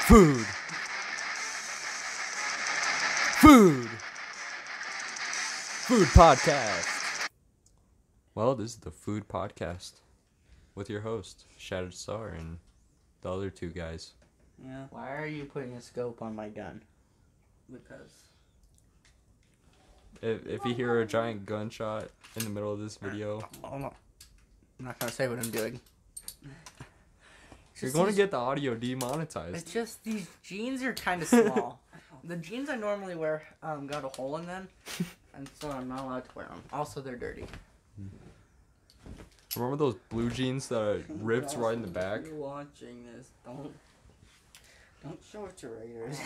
Food. Food. Food podcast. Well, this is the Food Podcast with your host, Shattered Star, and the other two guys. Yeah. Why are you putting a scope on my gun? Because. If you hear a giant gunshot in the middle of this video, I'm not gonna say what I'm doing. you're going to get the audio demonetized. It's just these jeans are kind of small. The jeans I normally wear got a hole in them, and so I'm not allowed to wear them. Also, they're dirty. Remember those blue jeans that ripped right in the back? If you're watching this, don't show it to Raiders.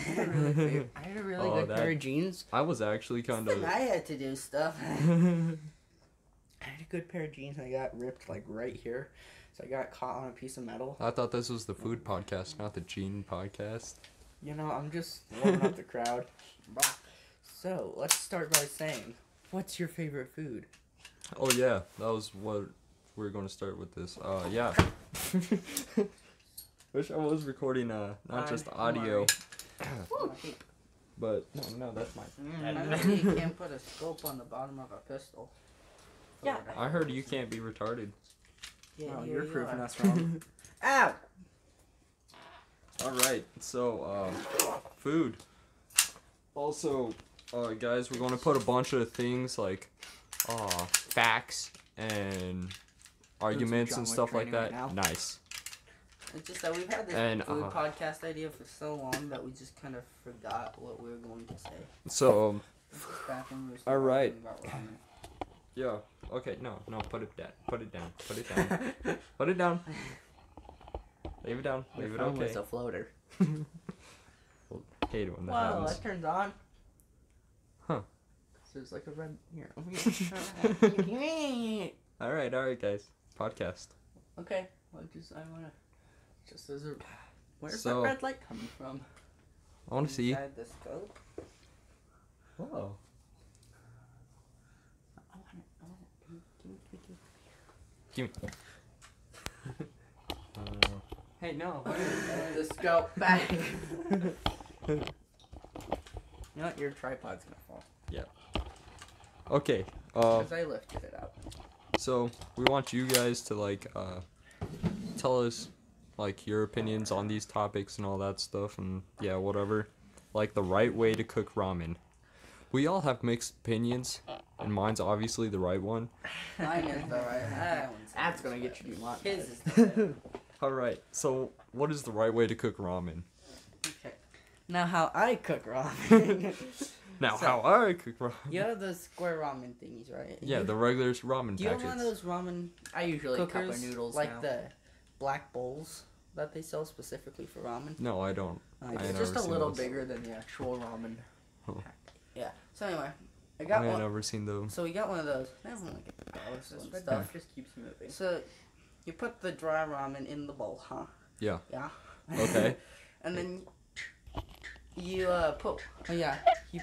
I had a really good pair of jeans. I was actually kind of. I had to do stuff. I had a good pair of jeans and I got ripped like right here. So I got caught on a piece of metal. I thought this was the Food Podcast, not the Gene Podcast. You know, I'm just warming up the crowd. So, let's start by saying, what's your favorite food? Oh yeah, that was what we were going to start with this. Yeah. Wish I was recording not just audio. But no, that's mine. You can't put a scope on the bottom of a pistol. Yeah. I heard you can't be retarded. Yeah, you're proving us wrong. Ow! Alright, so, food. Also, guys, we're going to put a bunch of things like, facts and arguments and stuff like that. Right, nice. It's just that we've had this food podcast idea for so long that we just kind of forgot what we were going to say. So, alright. Ramen. Yeah. Okay. No. Put it down. Put it down. Put it down. Put it down. Leave it down. Leave it okay. It's a floater. Well, hate it when that happens. That turns on. Huh. So there's like a red here. All right, guys. Podcast. Okay. Well, I wanna. Just as a. Where's So, that red light coming from? I want to see. Inside the scope. Whoa. Give me. Hey, no. The scope back. You know what? Your tripod's gonna fall. Yeah. Okay. Because I lifted it up. So we want you guys to tell us your opinions on these topics and all that stuff, and yeah, whatever. Like the right way to cook ramen. We all have mixed opinions, and mine's obviously the right one. Mine is the right one. That's gonna get you demonetized. His is the Alright, so what is the right way to cook ramen? Okay. Now how I cook ramen. How I cook ramen. You have the square ramen thingies, right? Yeah, the regular ramen Do you packets. have one of those ramen I usually cookers, cup noodles like now. the black bowls that they sell specifically for ramen? No, I don't. It's ain't just never a seen little those. bigger than the actual ramen. pack. Yeah. So anyway, I I got ain't one. never seen those. So we got one of those. I don't want to get the dollars and Red stuff. dot just keeps moving. So you put the dry ramen in the bowl, huh? Yeah. Yeah. Okay. And then you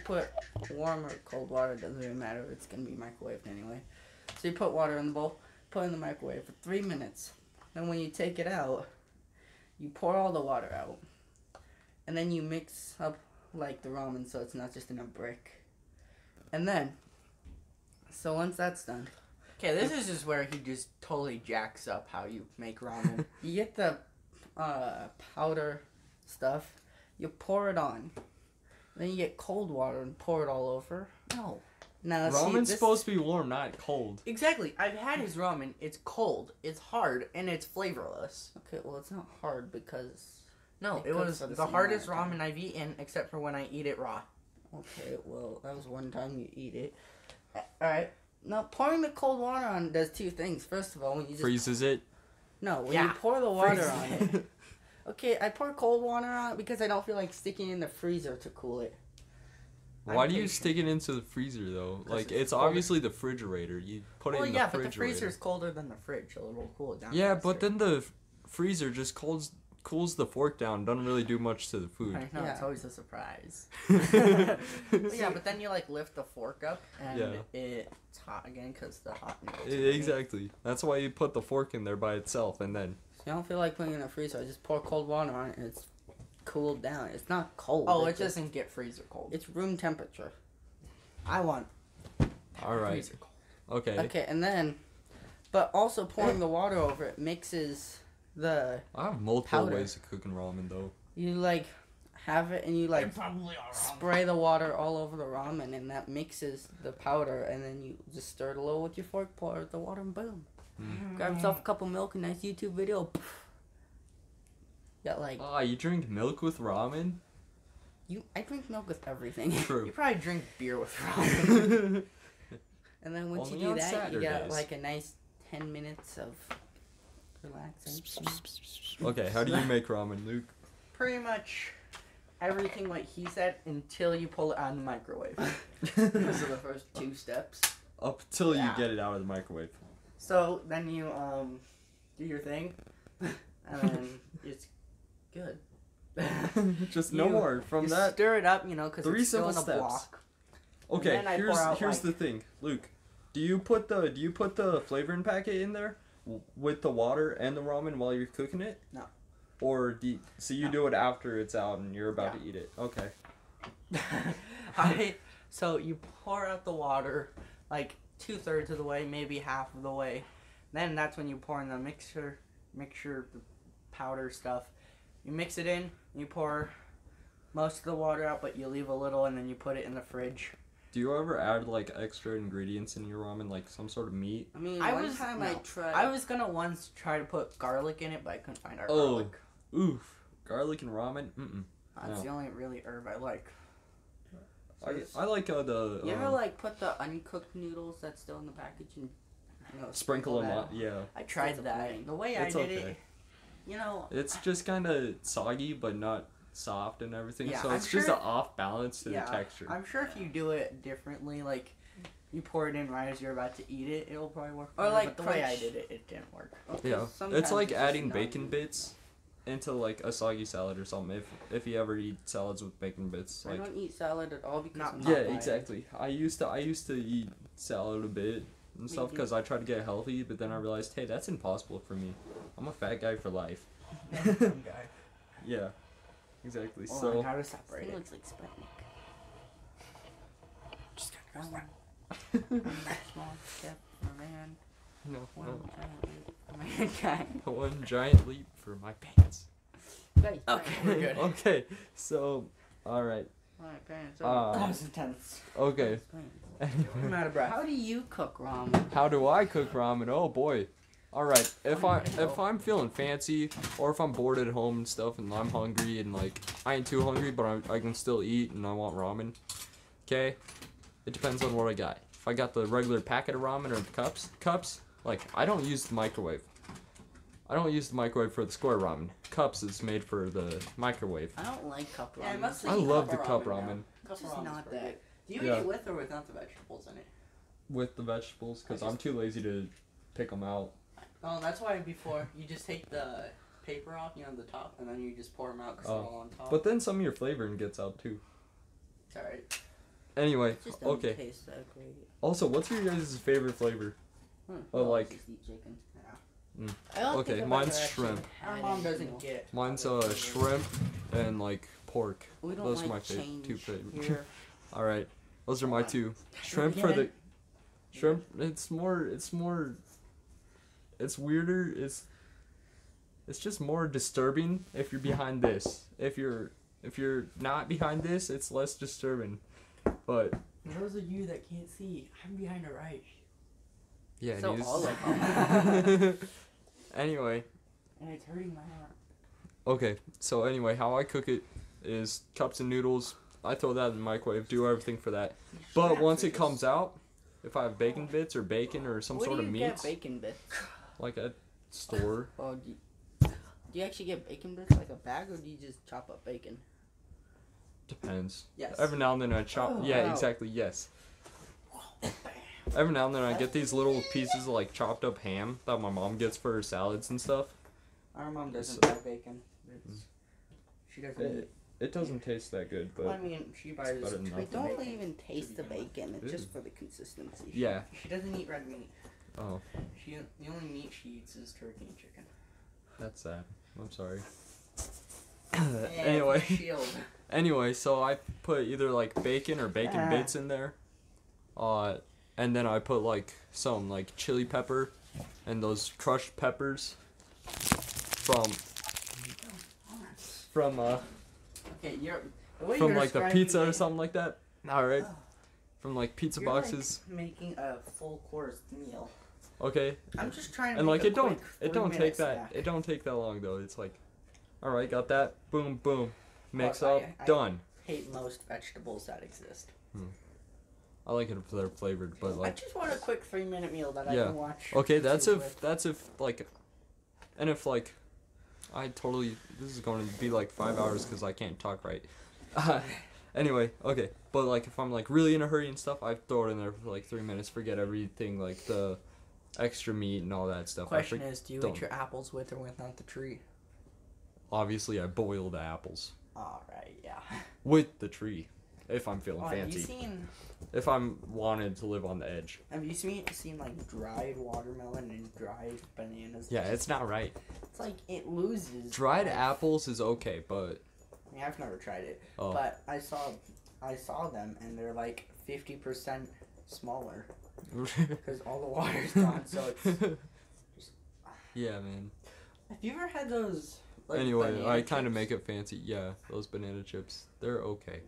put warm or cold water, doesn't really matter, it's gonna be microwaved anyway. So you put water in the bowl, put it in the microwave for 3 minutes. Then when you take it out, you pour all the water out. And then you mix up the ramen so it's not just in a brick. And then, so once that's done, Okay, this is just where he just totally jacks up how you make ramen. you get the powder stuff, you pour it on. Then you get cold water and pour it all over. No. Now, Ramen's supposed to be warm, not cold. Exactly. I've had his ramen. It's cold, it's hard, and it's flavorless. Okay, well, it's not hard because... No, It it cooks was for the the same hardest amount of ramen I've eaten, except for when I eat it raw. Okay, well, that was one time you eat it. Alright, now pouring the cold water on does two things. First of all, when you just... Freezes it. No, when Yeah, you pour the water freezes on it... Okay, I pour cold water on it because I don't feel like sticking it in the freezer to cool it. Why do you stick it into the freezer though? Like it's obviously the refrigerator. You put it in the but refrigerator. the freezer's colder than the fridge, so it'll cool it down. Yeah, faster. but then the freezer just cools the fork down. Doesn't really do much to the food. I know, it's Yeah. always a surprise. Yeah, but then you lift the fork up and Yeah. it's hot again because the hot noodles. Exactly. That's why you put the fork in there by itself, and then So I don't feel like putting it in the freezer. I just pour cold water on it and it's cooled down. It's not cold. Oh, it it's just- doesn't get freezer cold. It's room temperature. I want All right. freezer cold. Okay. Okay, and then, but also pouring the water over it mixes the. I have multiple Powder. ways of cooking ramen though. You like have it and you like probably are spray the water all over the ramen, and that mixes the powder, and then you just stir it a little with your fork, pour the water, and boom. Grab yourself a cup of milk, a nice YouTube video. Got like Ah, you drink milk with ramen? I drink milk with everything. You True. probably drink beer with ramen. And then once Only you do on that, you get Saturdays. like a nice 10 minutes of relaxing. Okay, how do you make ramen, Luke? Pretty much everything like he said until you pull it out of the microwave. Those are the first 2 steps. Up till you Yeah. get it out of the microwave. So then you do your thing, and then it's good. Just no You- more from You that. stir it up, because 3 it's still in simple a steps. block. Okay, then I pour here's out, here's like- the thing, Luke. Do you put the flavoring packet in there with the water and the ramen while you're cooking it? No. Or so you No. do it after it's out and you're about to eat it? Okay. So you pour out the water like 2/3 of the way, maybe half of the way. Then that's when you pour in the mixture, the powder stuff. You mix it in. You pour most of the water out, but you leave a little, and then you put it in the fridge. Do you ever add like extra ingredients in your ramen, like some sort of meat? I mean, I one was- time no. I tried. I was gonna once try to put garlic in it, but I couldn't find our Oh. garlic. Oof. Garlic and ramen? Mm-mm. That's No. the only really herb I like. I like the You ever like put the uncooked noodles that's still in the package and sprinkle them that? on. Yeah. I tried It's that. plain. The way It's I did okay. it, you know, It's just kind of soggy, but not soft and everything. Yeah, so I'm it's just sure- an off balance to yeah, the texture. I'm sure if you do it differently, like you pour it in right as you're about to eat it, it'll probably work. Or better, like but the way I crunch. did it, it didn't work. Yeah, Sometimes it's like just adding not bacon good. bits into like a soggy salad or something. If you ever eat salads with bacon bits, I like don't eat salad at all because Not- I'm not yeah, buying. exactly. I used to eat salad a bit and stuff too. because I tried to get healthy, but then I realized, hey, that's impossible for me. I'm a fat guy for life. Some guy. Yeah, exactly. Hold So on, how to It separate it? looks like Sputnik. Just gotta One small step for man, no, one no, giant leap for mankind. one giant leap for my pants. Guys, Okay, we're good. Okay, so all right. Alright, parents. That was intense. Okay. I'm Anyway, out of breath. How do you cook ramen? how do I cook ramen? Oh boy. All right. If I'm feeling fancy or if I'm bored at home and stuff and I'm hungry and like I ain't too hungry but I can still eat and I want ramen. Okay. It depends on what I got. If I got the regular packet of ramen or the cups, like I don't use the microwave. I don't use the microwave for the square ramen. Cups is made for the microwave. I don't like cup ramen. Yeah, I must I eat love the cup cup ramen now. ramen It's just not that. Do you Yeah. eat it with or without the vegetables in it? with the vegetables because I'm too lazy to pick them out. Oh, that's why before you just take the paper off, the top, and then you just pour them out because Oh. they're all on top. But then some of your flavoring gets out too. it's alright. Anyway, It just doesn't okay. taste that great. Also, what's your guys' favorite flavor? Oh, I like- just eat chicken. I don't Okay, think I've mine's ever actually shrimp. had Our mom any doesn't meal. get. Mine's other flavors. shrimp and like pork. We don't Those like are my change two favorites. here. All right, those are my Hold on. two. Do it Shrimp for the again. shrimp. It's more. It's weirder. It's just more disturbing if you're behind this. If you're not behind this, it's less disturbing. But For those of you that can't see, I'm behind the right. yeah, So dude, all of them. Anyway, And it's hurting my heart. okay. So anyway, how I cook it is cups and noodles. I throw that in the microwave. Do everything for that. But once it comes out, if I have bacon bits or bacon or some Where sort do of you meat, get bacon bits? like at store, Oh, do you actually get bacon bits like a bag, or do you just chop up bacon? depends. Yes. Every now and then I chop. Oh, Yeah, wow. exactly. Yes. Every now and then I get these little pieces of like chopped up ham that my mom gets for her salads and stuff. Our mom doesn't So- buy bacon. She doesn't. It, it doesn't taste that good, Well, I but mean, she buys. better than I nothing. don't bacon. even taste the bacon. It's Ew. just for the consistency. yeah. She doesn't eat red meat. Oh, The only meat she eats is turkey and chicken. that's sad. I'm sorry. Anyway. Shield. Anyway, so I put either like bacon or bacon Yeah. bits in there. And then I put like some like chili pepper and those crushed peppers from Okay, you're the way from you're like the describing pizza or it, something like that. All right. Oh. From like pizza you're boxes. like making a full course meal. Okay. I'm just trying to And make like a it don't quick 3 take minute that snack. it don't take that long though. It's like, all right, got that. Boom, boom. Mix Well, up, I done. hate most vegetables that exist. I like it if they're flavored, but I like, just want a quick 3 minute meal that I Yeah. can watch. okay, that's YouTube if with. that's if like, and if like, this is going to be like 5 hours because I can't talk right. Anyway, okay, but like if I'm like really in a hurry and stuff, I throw it in there for like 3 minutes, forget everything like the extra meat and all that stuff. Question is, do you don't. eat your apples with or without the tree? Obviously, I boil the apples All right, yeah. with the tree if I'm feeling Oh, fancy. Have you seen? If I'm wanted to live on the edge. Have you seen like dried watermelon and dried bananas? Yeah, it's not right. It's like it loses. Dried life. apples is okay, but I mean, I've never tried it, oh, but I saw them and they're like 50% smaller because all the water's gone. So it's. yeah, man. Have you ever had those? Like, Anyway, banana I kind of chips? make it fancy. Yeah, those banana chips, they're okay.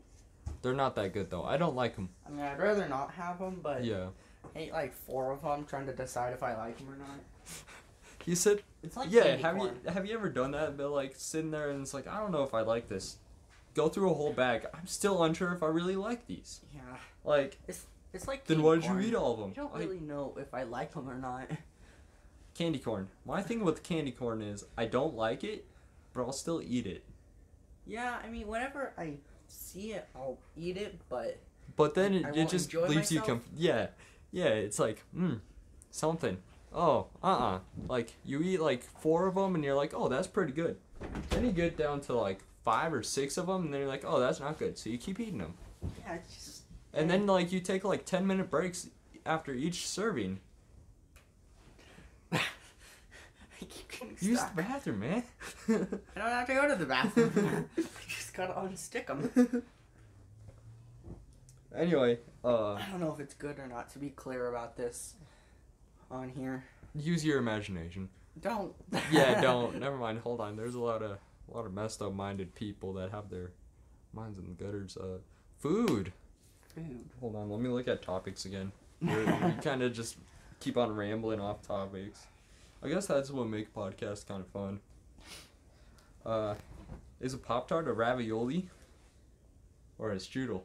They're not that good though. I don't like them. I mean, I'd rather not have them, but Yeah. I ate like 4 of them trying to decide if I like them or not. You said, It's like yeah. candy Have corn. you ever done that? But like sitting there and it's like, I don't know if I like this. Go through a whole bag. I'm still unsure if I really like these. Yeah, Like, it's like. then candy why did you corn. eat all of them? I don't really know if I like them or not. Candy corn. My thing with candy corn is I don't like it, but I'll still eat it. Yeah, I mean, whenever I see it, I'll eat it, but But then I it won't just enjoy leaves you myself? yeah. It's like, something. Oh, like you eat like 4 of them and you're like, oh, that's pretty good. Then you get down to like 5 or 6 of them and then you're like, oh, that's not good. So you keep eating them. yeah, it's just. And then like you take like 10-minute breaks after each serving. I keep getting Use stuck. the bathroom, man. I don't have to go to the bathroom. I just gotta unstick them. Anyway, I don't know if it's good or not to be clear about this on here. use your imagination. Don't. Yeah, don't. Never mind. Hold on. There's a lot of messed up minded people that have their minds in the gutters. Food. Food. Hold on. Let me look at topics again. We kind of just keep on rambling off topics. I guess that's what makes podcasts kind of fun. Is a Pop-Tart a ravioli or a strudel?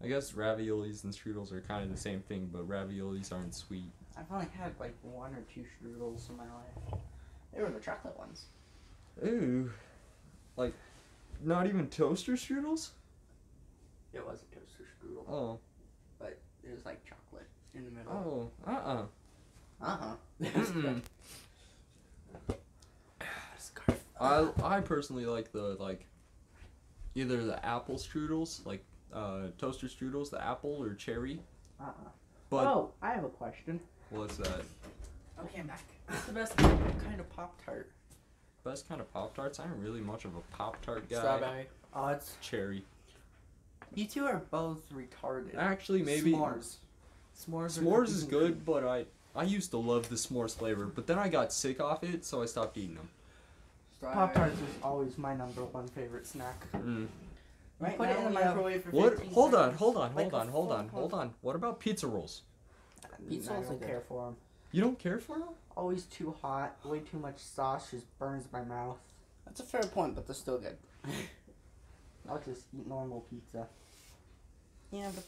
I guess raviolis and strudels are kind of the same thing, but raviolis aren't sweet. I've only had like 1 or 2 strudels in my life. They were the chocolate ones. Ooh. Like, not even toaster strudels? It was a toaster strudel, Oh. but it was like chocolate in the middle. Oh. Mm. Scarf. I personally like either the apple strudels, like toaster strudels, the apple or cherry. But Oh, I have a question. what's that? Okay, I'm back. What's the best kind of Pop-Tart? Best kind of Pop Tarts? I ain't really much of a Pop Tart guy. Strawberry. Oh, it's. Cherry. You two are both retarded. Actually, maybe S'mores. S'mores. are S'mores cookies is and good, but I used to love the s'mores flavor, but then I got sick off it, so I stopped eating them. Pop Tarts is always my #1 favorite snack. Mm. Right Put it in the microwave for What? 15 Hold on, seconds. hold on, Like hold a on, hold on, full- hold on. What about pizza rolls? Pizza I rolls don't are care good. for them. You don't care for them? Always too hot. Way too much sauce just burns my mouth. That's a fair point, but they're still good. I'll just eat normal pizza. Yeah, but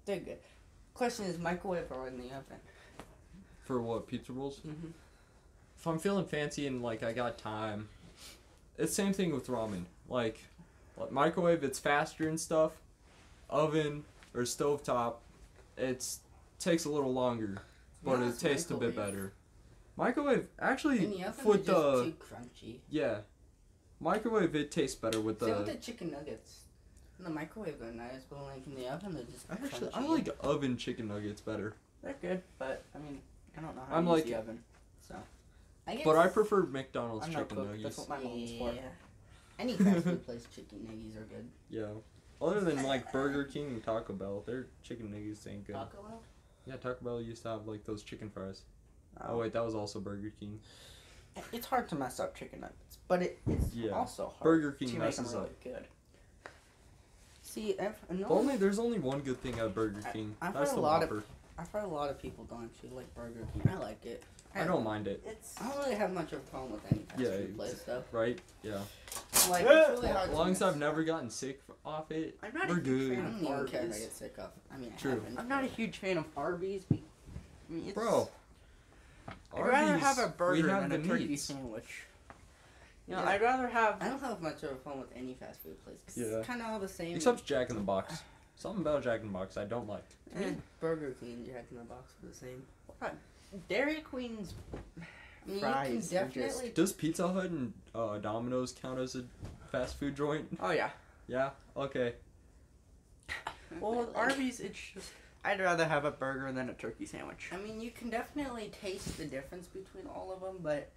they're good. Question is microwave or in the oven? For what, pizza rolls? Mm-hmm. If I'm feeling fancy and like I got time, it's same thing with ramen. Like microwave, it's faster and stuff. Oven or stovetop, takes a little longer, but Yeah, it it's tastes a bit microwave. better. Microwave actually In the oven, with they're the just too crunchy. yeah, microwave it tastes better with Same with the. the chicken nuggets. In the microwave they're nice, but like in the oven they're just Actually, crunchy. I like oven chicken nuggets better, They're good, but I mean, I don't know how I'm to use like- the oven. So I guess but I prefer McDonald's I'm no chicken cook. nuggets. That's what my mom's yeah. for. Any fast food place chicken nuggies are good. Yeah. Other than like Burger King and Taco Bell, their chicken nuggies ain't good. Taco Bell? Yeah, Taco Bell used to have like those chicken fries. Oh wait, that was also Burger King. It's hard to mess up chicken nuggets, but it's Yeah. also hard Burger King to make them messes really up. good. See, There's only one good thing at Burger King. I've That's heard the a lot of- Whopper. I've heard a lot of people don't actually like Burger King. I like it. I don't mind it. It's I don't really have much of a problem with any fast Yeah, food place though. Right? Yeah. Like, it's really hard As to long as miss. I've never gotten sick off it, I'm not a we're huge good. I fan don't of even care if I Arby's. get sick of. I mean, I True. haven't. I'm not a huge fan of Arby's. I mean, it's, Bro. I'd rather Arby's, have a burger we have than a the turkey meats. sandwich. You know, Yeah. I'd rather have. I don't have much of a problem with any fast food place. 'Cause Yeah. It's kind of all the same. Except Jack in the Box. Something about Jack in the Box I don't like. I mean, Burger King and Jack in the Box are the same. Dairy Queen's I mean, fries. you are can definitely. Does Pizza Hut and Domino's count as a fast food joint? Oh yeah. Yeah? Okay. Well, with Arby's, it's just. I'd rather have a burger than a turkey sandwich. I mean, you can definitely taste the difference between all of them, but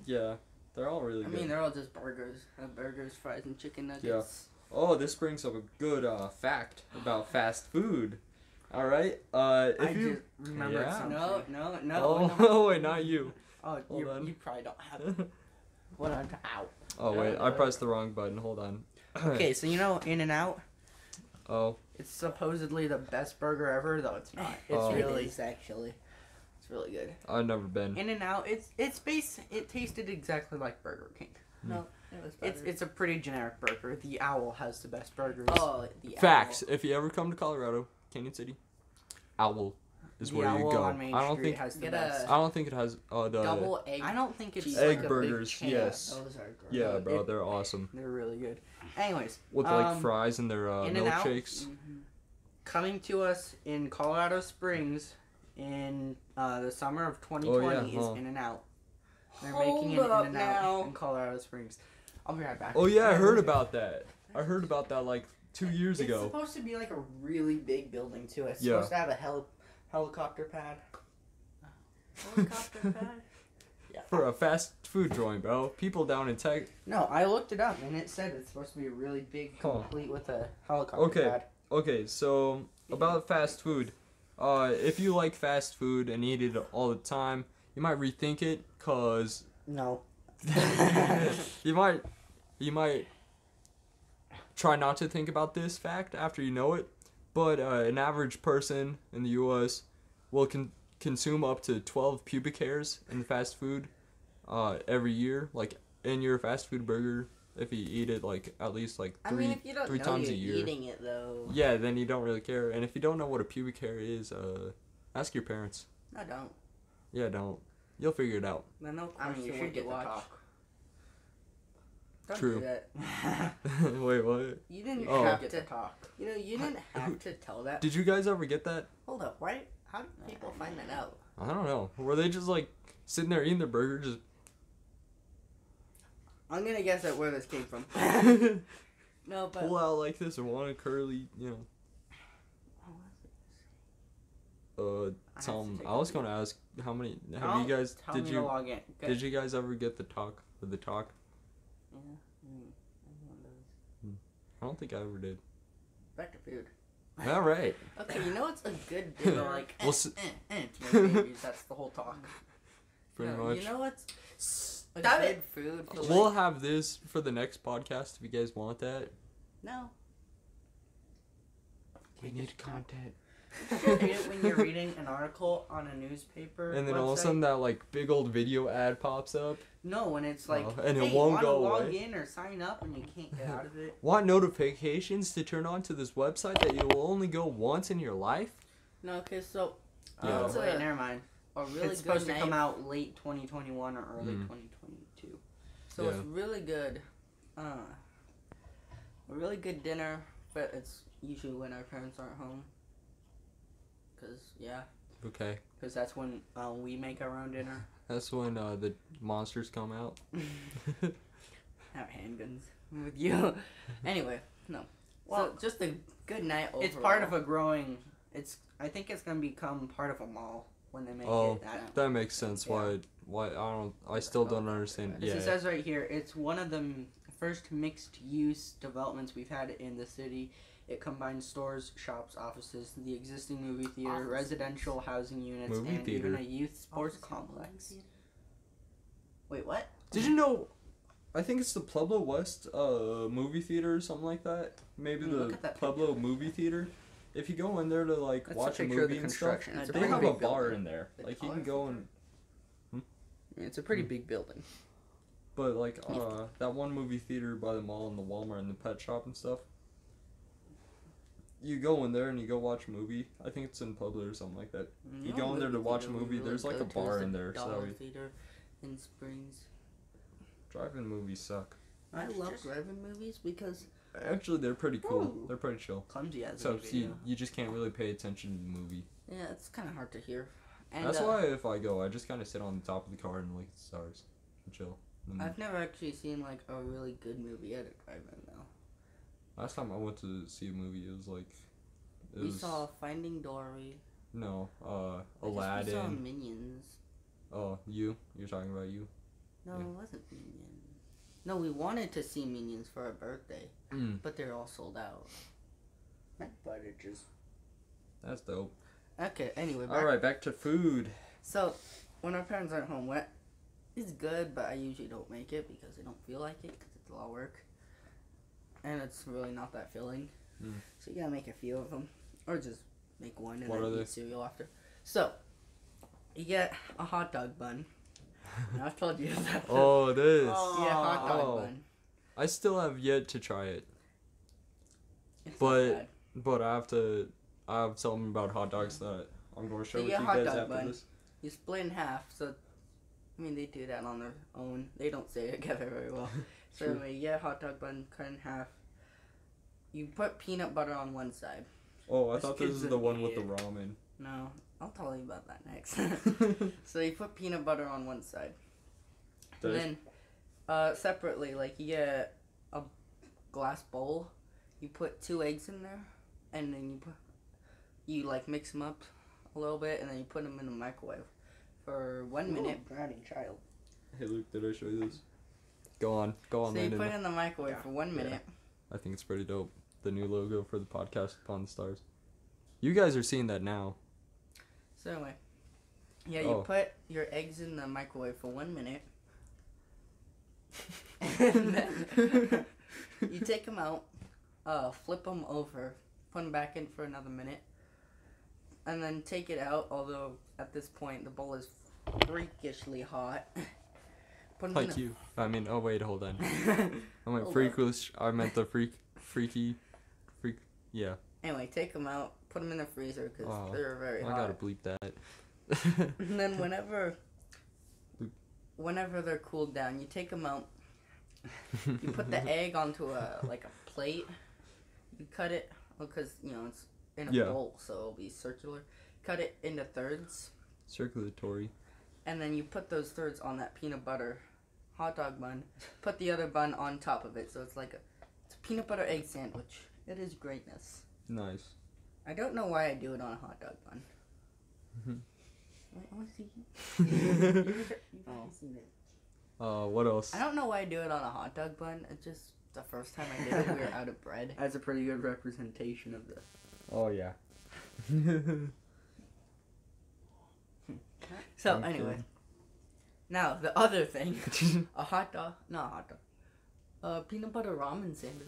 Yeah. They're all really I good. mean, they're all just burgers. Burgers, fries, and chicken nuggets. Yeah. Oh, this brings up a good fact about fast food. Alright? I If you... just remembered Yeah. something. No, no, no. Oh, no. wait, not you. Oh, Hold on. you probably don't have it. What on out? Oh, No, wait, I no. pressed the wrong button. Hold on. Okay, so you know In-N-Out? Oh, It's supposedly the best burger ever, though it's not. It's Oh. It really, is, actually. It's really good. I've never been. In-N-Out. It tasted exactly like Burger King. No, it was better. It's a pretty generic burger. The Owl has the best burgers. Oh, the Facts. Owl. If you ever come to Colorado, Canyon City, Owl is The where you Owl go. on Main I don't Street think has the Get best. I don't think it has the Double egg. I don't think it's cheese like egg a burgers. Big chain. Yes. Those are great. Yeah, bro, it- they're awesome. They're really good. Anyways, With like fries and their In-N-Out? milkshakes. coming to us in Colorado Springs in the summer of 2020 huh. is In-N-Out. They're Hold making an up In-N-Out now. in Colorado Springs. I'll be right back. Oh yeah, I heard about that. I heard about that like 2 years It's ago. supposed to be like a really big building too. It's Yeah. supposed to have a helicopter pad. Helicopter pad? Yeah. For a fast food joint, bro. People down in Tech. No, I looked it up and it said it's supposed to be really big, Huh. complete with a helicopter Okay. pad. Okay, so about fast food. If you like fast food and eat it all the time, you might rethink it, cause No. you might try not to think about this fact after you know it. But an average person in the U.S. will consume up to 12 pubic hairs in fast food every year. Like in your fast food burger, if you eat it like at least like I mean, if you don't three know times you're a year. eating it, though. Yeah, then you don't really care. And if you don't know what a pubic hair is, ask your parents. No, don't. Yeah, don't. You'll figure it out. Then they'll I mean, you question should what get you the watch. talk. Don't True. do that. Wait, what? You didn't Oh. have Get to. the talk. You know, you didn't have to tell that. Did you guys ever get that? Hold up, why? How did people find that out? I don't know. Were they just like sitting there eating their burger, just I'm gonna guess at where this came from. No, but pull out like this and want a curly, have to take I was gonna ask how many. Have I'll you guys? Tell Did me to you? log in. Good. Did you guys ever get the talk for the talk? Yeah, everyone does. I don't think I ever did. Back to food. All right. Okay, you know what's a good dinner? Like, We'll s- To make babies, that's the whole talk. Pretty no, much. You know what's a Stop good it. food? For We'll like, have this for the next podcast if you guys want that. no. We need content. You hate it when you're reading an article on a newspaper And then all of a website? sudden that like big old video ad pops up. No, when it's like, Oh, and it hey, won't wanna go log away? in or sign up and you can't get out of it. Want notifications to turn on to this website that you will only go once in your life? No, okay, so Yeah. what's Wait, a, never mind. a really It's supposed good to come night? out late 2021 or early Mm. 2022. So Yeah. it's really good. A really good dinner, but it's usually when our parents aren't home. Okay. Because that's when we make our own dinner. That's when the monsters come out. Have handguns with you. Anyway, no. Well, So just a good night overall. it's part of a growing. I think it's gonna become part of a mall when they make Oh, it. that makes sense. Yeah. Why I still don't understand. As Yeah. it says right here, it's one of the first mixed-use developments we've had in the city. It combines stores, shops, offices, the existing movie theater, Offices. residential housing units, Movie and theater. even a youth sports Office and movie complex. theater? Wait, what? Did you know? I think it's the Pueblo West movie theater or something like that. Maybe Look the at that Pueblo movie theater. If you go in there to like That's a watch a picture of movie the and stuff, construction. It's a they pretty have a big bar building. in there. The Like you can colorful go and. It's a pretty big building. But like that one movie theater by the mall and the Walmart and the pet shop and stuff. You go in there and you go watch a movie. I think it's in Pueblo or something like that. You go in there to watch a movie, there's like a bar in there, so Dollar Theater in Springs. drive-in movies suck. I love drive-in movies because Actually, they're pretty cool. Ooh. They're pretty chill. Clumsy as a So video. you just can't really pay attention to the movie. yeah, it's kind of hard to hear. And That's why if I go, I just kind of sit on the top of the car and look at the stars and chill. And I've never actually seen like a really good movie at a drive-in though. last time I went to see a movie, it was like We saw Finding Dory. no, I guess We saw Aladdin. Minions. Oh, you're talking about you. No, Yeah. it wasn't Minions. No, we wanted to see Minions for our birthday, but they're all sold out. But it just That's dope. Okay, anyway. All right, back to food. So, when our parents aren't home, what is good, but I usually don't make it because I don't feel like it because it's a lot of work. And it's really not that filling. Mm. So, you gotta make a few of them. Or just make one and What then are they? eat cereal after. So, you get a hot dog bun. And I've told you that. Oh, this. Yeah, hot dog Oh. bun. I still have yet to try it, It's But- not bad. but I have something about hot dogs that I'm going to share So with you you get hot guys dog after bun. this. You split in half, so I mean they do that on their own. They don't say it together very well. So True. anyway, you get a hot dog bun cut in half. You put peanut butter on one side. Oh, I This thought this kid's is the an one with the idiot. ramen. No, I'll tell you about that next. So you put peanut butter on one side. And Did then separately, like you get a glass bowl. You put 2 eggs in there, and then you like mix them up a little bit, and then you put them in the microwave for 1 minute. Bratty child. Hey Luke, did I show you this? Go on, So you Landon. put it in the microwave Yeah. for 1 minute. I think it's pretty dope. The new logo for the podcast, Upon the Stars. You guys are seeing that now. So anyway, yeah, you Oh. put your eggs in the microwave for 1 minute, and then you take them out, flip them over, put them back in for another minute, and then take it out. Although at this point the bowl is freakishly hot. Put 'em Like in you. I mean, oh wait, hold on. a- I meant Hold freakish. I meant the freaky. Yeah. Anyway, take them out, put them in the freezer because Oh, they're very I hot. gotta bleep that. And then whenever they're cooled down, you take them out. You put the egg onto a plate. You cut it because it's in a Yeah. bowl, so it'll be circular. Cut it into thirds, Circulatory. and then you put those thirds on that peanut butter hot dog bun. Put the other bun on top of it, so it's like it's a peanut butter egg sandwich. It is greatness. Nice. I don't know why I do it on a hot dog bun. Mhm. I want to see. You've Oh. seen it. What else? I don't know why I do it on a hot dog bun. It's just the first time I did it, we were out of bread. That's a pretty good representation of the. Oh yeah. So Thank anyway, you. now the other thing, a hot dog, not a hot dog, a peanut butter ramen sandwich.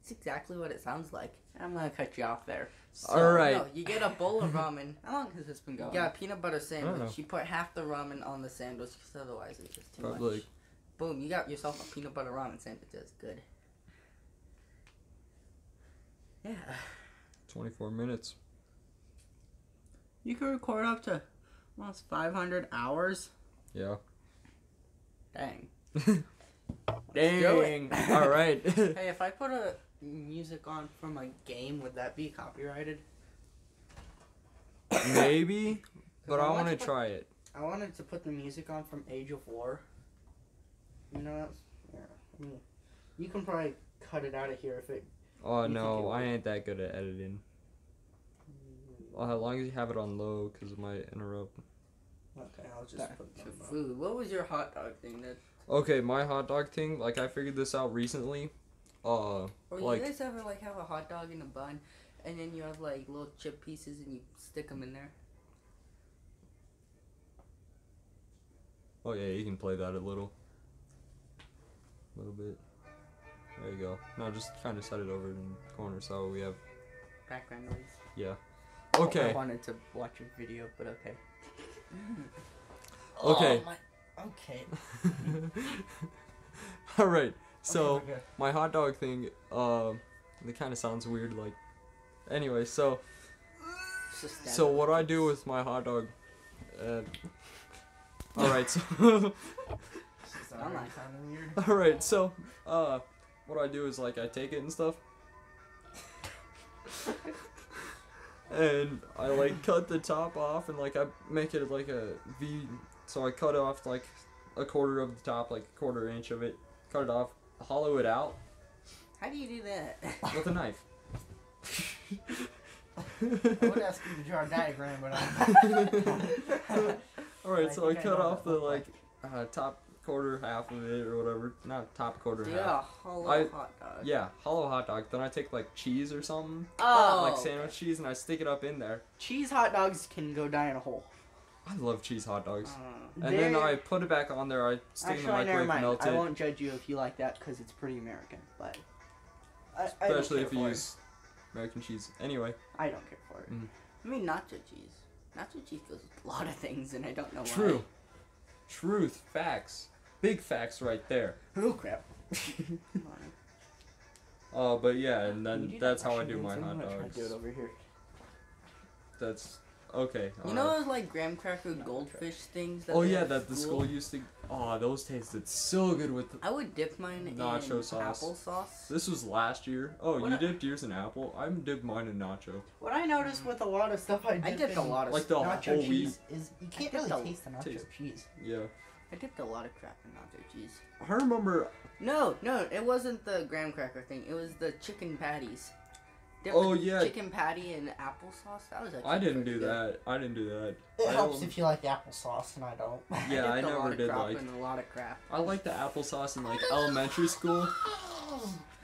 It's exactly what it sounds like. I'm gonna cut you off there. So, All right. No, you get a bowl of ramen. How long has this been going? Yeah, peanut butter know. sandwich. You put half the ramen on the sandwich because otherwise it's just too Probably. much. Boom, you got yourself a peanut butter ramen sandwich. That's good. Yeah. 24 minutes. You can record up to almost 500 hours. Yeah. Dang. Dang. All right. Hey, if I put a music on from a game, would that be copyrighted? Maybe, but I I want want to to try it. I wanted to put the music on from Age of War. You know, yeah. I mean, you can probably cut it out of here if it. Oh You think no, it I would? ain't that good at editing. Well, as long as you have it on low, because it might interrupt. Okay, I'll just Back put to them up. food. What was your hot dog thing? That Okay, my hot dog thing, like I figured this out recently. Or Like- you guys ever like have a hot dog in a bun, and then you have like little chip pieces and you stick them in there? Oh yeah, you can play that a little bit. There you go. No, just kind of set it over in the corner so we have. Background noise. Yeah. I Okay. wanted to watch a video, but okay. Okay. Oh, okay. All right. So Okay. my hot dog thing, it kind of sounds weird. Like, anyway, so what I do with my hot dog. All right. So. I'm not sounding weird. All right. So what I do is like I take it and stuff. And I like cut the top off and like I make it like a V. So I cut off like a quarter of the top, like a quarter inch of it. Cut it off, hollow it out How do you do that? with a knife. I would ask you to draw a diagram, but All right, I so I think I cut know off what the that looks like top quarter half of it or whatever. Not top quarter Do half. a hollow I- hot dog. Yeah, hollow hot dog. Then I take like cheese or something, Oh. like sandwich cheese, and I stick it up in there. cheese hot dogs can go die in a hole. I love cheese hot dogs. Uh, And then I put it back on there. I stick it in the Actually, never microwave, mind. melt I it. won't judge you if you like that because it's pretty American. But I don't Especially care if you for it. use American cheese. Anyway, I don't care for it. I mean, nacho cheese. Nacho cheese goes with a lot of things, and I don't know true. Truth. Facts. Big facts right there. Oh crap! why. But yeah, and Can you then do that's that how I Russian do my dance? hot I'm gonna try to dogs. do it over here. That's okay. You alright. know those like graham cracker goldfish things? That Oh they yeah, have that at the school? school used to. Oh, those tasted so good with. I would dip mine Nacho in sauce. applesauce. This was last year. Oh, What you a- dipped yours in apple. I dipped mine in nacho. What I noticed with a lot of stuff I I dipped a lot of Like the nacho whole cheese is you can't dipped really a- taste the nacho taste. cheese. Yeah. I dipped a lot of crap in nacho cheese. I remember. No, it wasn't the graham cracker thing. It was the chicken patties. Dip Oh, the yeah. chicken patty in applesauce. That was actually I didn't pretty do good. that. I didn't do that. It I helps don't- if you like the applesauce, and I don't. Yeah, I dipped a lot never of did crap like. in a lot of crap. I liked the applesauce in like elementary school.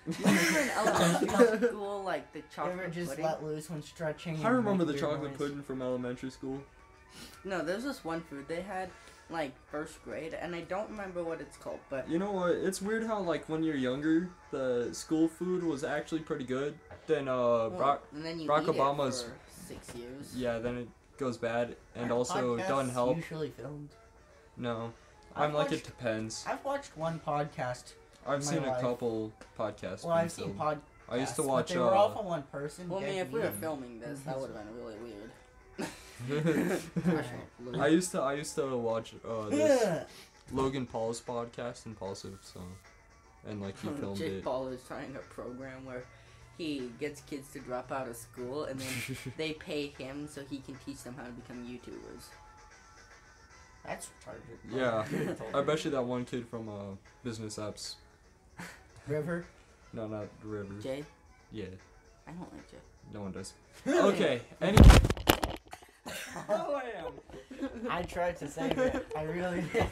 You remember in elementary school, like the You chocolate ever just pudding? let loose when stretching? I and remember the make weird chocolate noise? pudding from elementary school. No, there's this one food they had, like first grade, and I don't remember what it's called, but You know what? It's weird how like when you're younger, the school food was actually pretty good. Then well, and then you Barack eat Obama's- it for 6 years. yeah, then it goes bad, and Aren't also podcasts doesn't help. Usually filmed. No, I've I'm like it watched- depends. I've watched one podcast. I've my seen a life. couple podcasts. Well, being I've seen filmed. podcasts. I used to but watch. They were all from one person. Well, I mean, Dead if we were Meat. filming this, that would have been really weird. I used to watch this Logan Paul's podcast, Impulsive, so, and like he filmed Jake it. Paul is trying a program where he gets kids to drop out of school, and then they pay him so he can teach them how to become YouTubers. That's retarded. Yeah, I bet you that one kid from Business Apps. River. No, not River. Jay, Yeah, I don't like Jay. no one does. Okay. Anyway. Oh, I am. I tried to save it. I really did.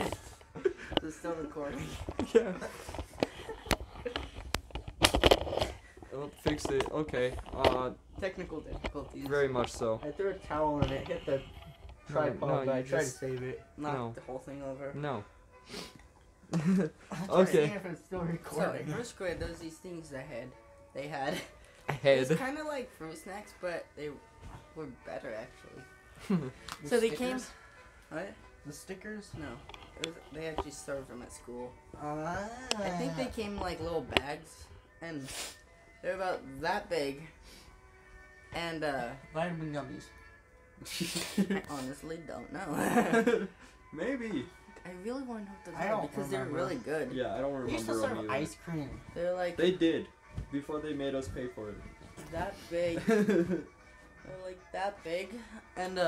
Is it still recording? Yeah. Oh, fixed it. Okay. Technical difficulties. Very much so. I threw a towel and it hit the tripod, no, but I you tried just- to save it. Knock No. the whole thing over. No. I'm Okay. seeing if it's still So, recording. in first grade, there was these things they had. It Head. was kind of like fruit snacks, but they were better, actually. The So they came... stickers? What? The stickers? No. They actually served them at school. Ah. I think they came in like little bags, and they're about that big. And Vitamin gummies. I honestly don't know. Maybe. I really want to know what I those are don't because they're remember. really good. Yeah, I don't They used remember to them serve either. ice cream. They're like They did before they made us pay for that big. it. They're like that big, and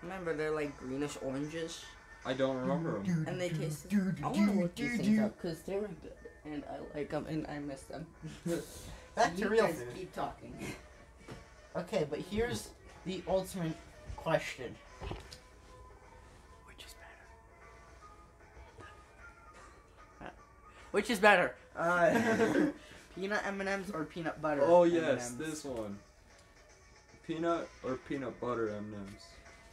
remember they're like greenish oranges, I don't remember them. and they taste. I want to look these things up because they were good, and I like them, and I miss them. Back to You real guys food. keep talking. Okay, but here's the ultimate question. Which is Which is better? Peanut M&Ms or peanut butter? Oh yes, M&Ms? this one. Peanut or peanut butter M&Ms.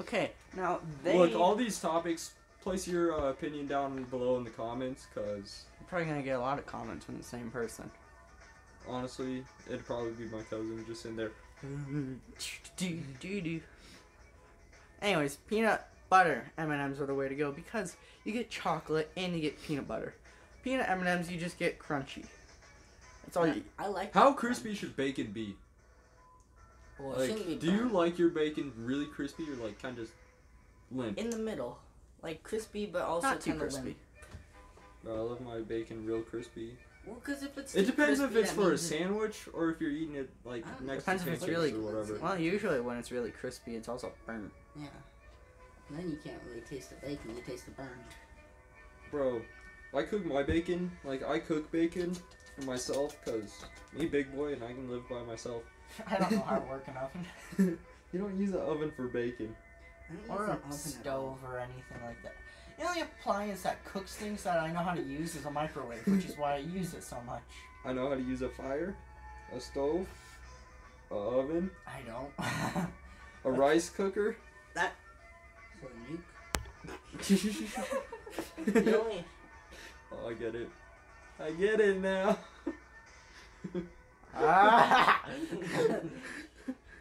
Okay, now Look, all these topics. Place your opinion down below in the comments, cause I'm probably gonna get a lot of comments from the same person. honestly, it'd probably be my cousin just in there. Anyways, peanut butter M&Ms are the way to go because you get chocolate and you get peanut butter. Peanut M&Ms, you just get crunchy. That's all you. I like. How that crispy should bacon be? one. Well, it shouldn't be Like, do you burnt. like your bacon really crispy or like kind of limp? In the middle, like crispy, but also Not too kind of crispy. limp. Bro, I love my bacon real crispy. Well, because if it's It too depends crispy, if it's that for a means it- sandwich or if you're eating it like I don't know. next Depends to if it's pancakes really- or whatever. Well, usually when it's really crispy, it's also burnt. Yeah. And then you can't really taste the bacon. You taste the burn. Bro, I cook my bacon. Like, I cook bacon for myself because me big boy and I can live by myself. I don't know how to work an oven. You don't use an oven for bacon. I don't Or use a an oven at all. stove or anything like that. The only appliance that cooks things that I know how to use is a microwave, which is why I use it so much. I know how to use a fire, a stove, a oven, I don't. a rice cooker. So nuke. The only Oh, I get it. I get it now.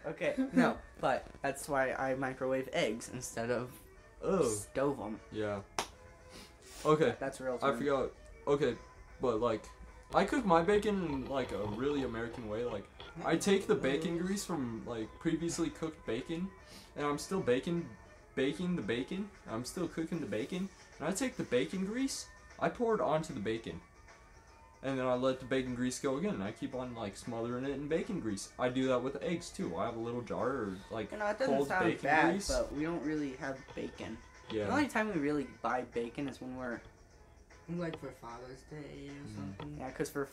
Okay, no, but that's why I microwave eggs instead of Oh. stove them. Yeah. Okay. That's real. I forgot. Okay, but like, I cook my bacon in like a really American way. Like, I take the bacon grease from like previously cooked bacon, and I'm still baking the bacon. I'm still cooking the bacon, and I take the bacon grease, I pour it onto the bacon, and then I let the bacon grease go again. And I keep on like smothering it in bacon grease. I do that with eggs too. I have a little jar or like You know, it doesn't cold sound bacon bad, grease. but we don't really have bacon. The Yeah. only time we really buy bacon is when we're like for Father's Day or something. yeah, because for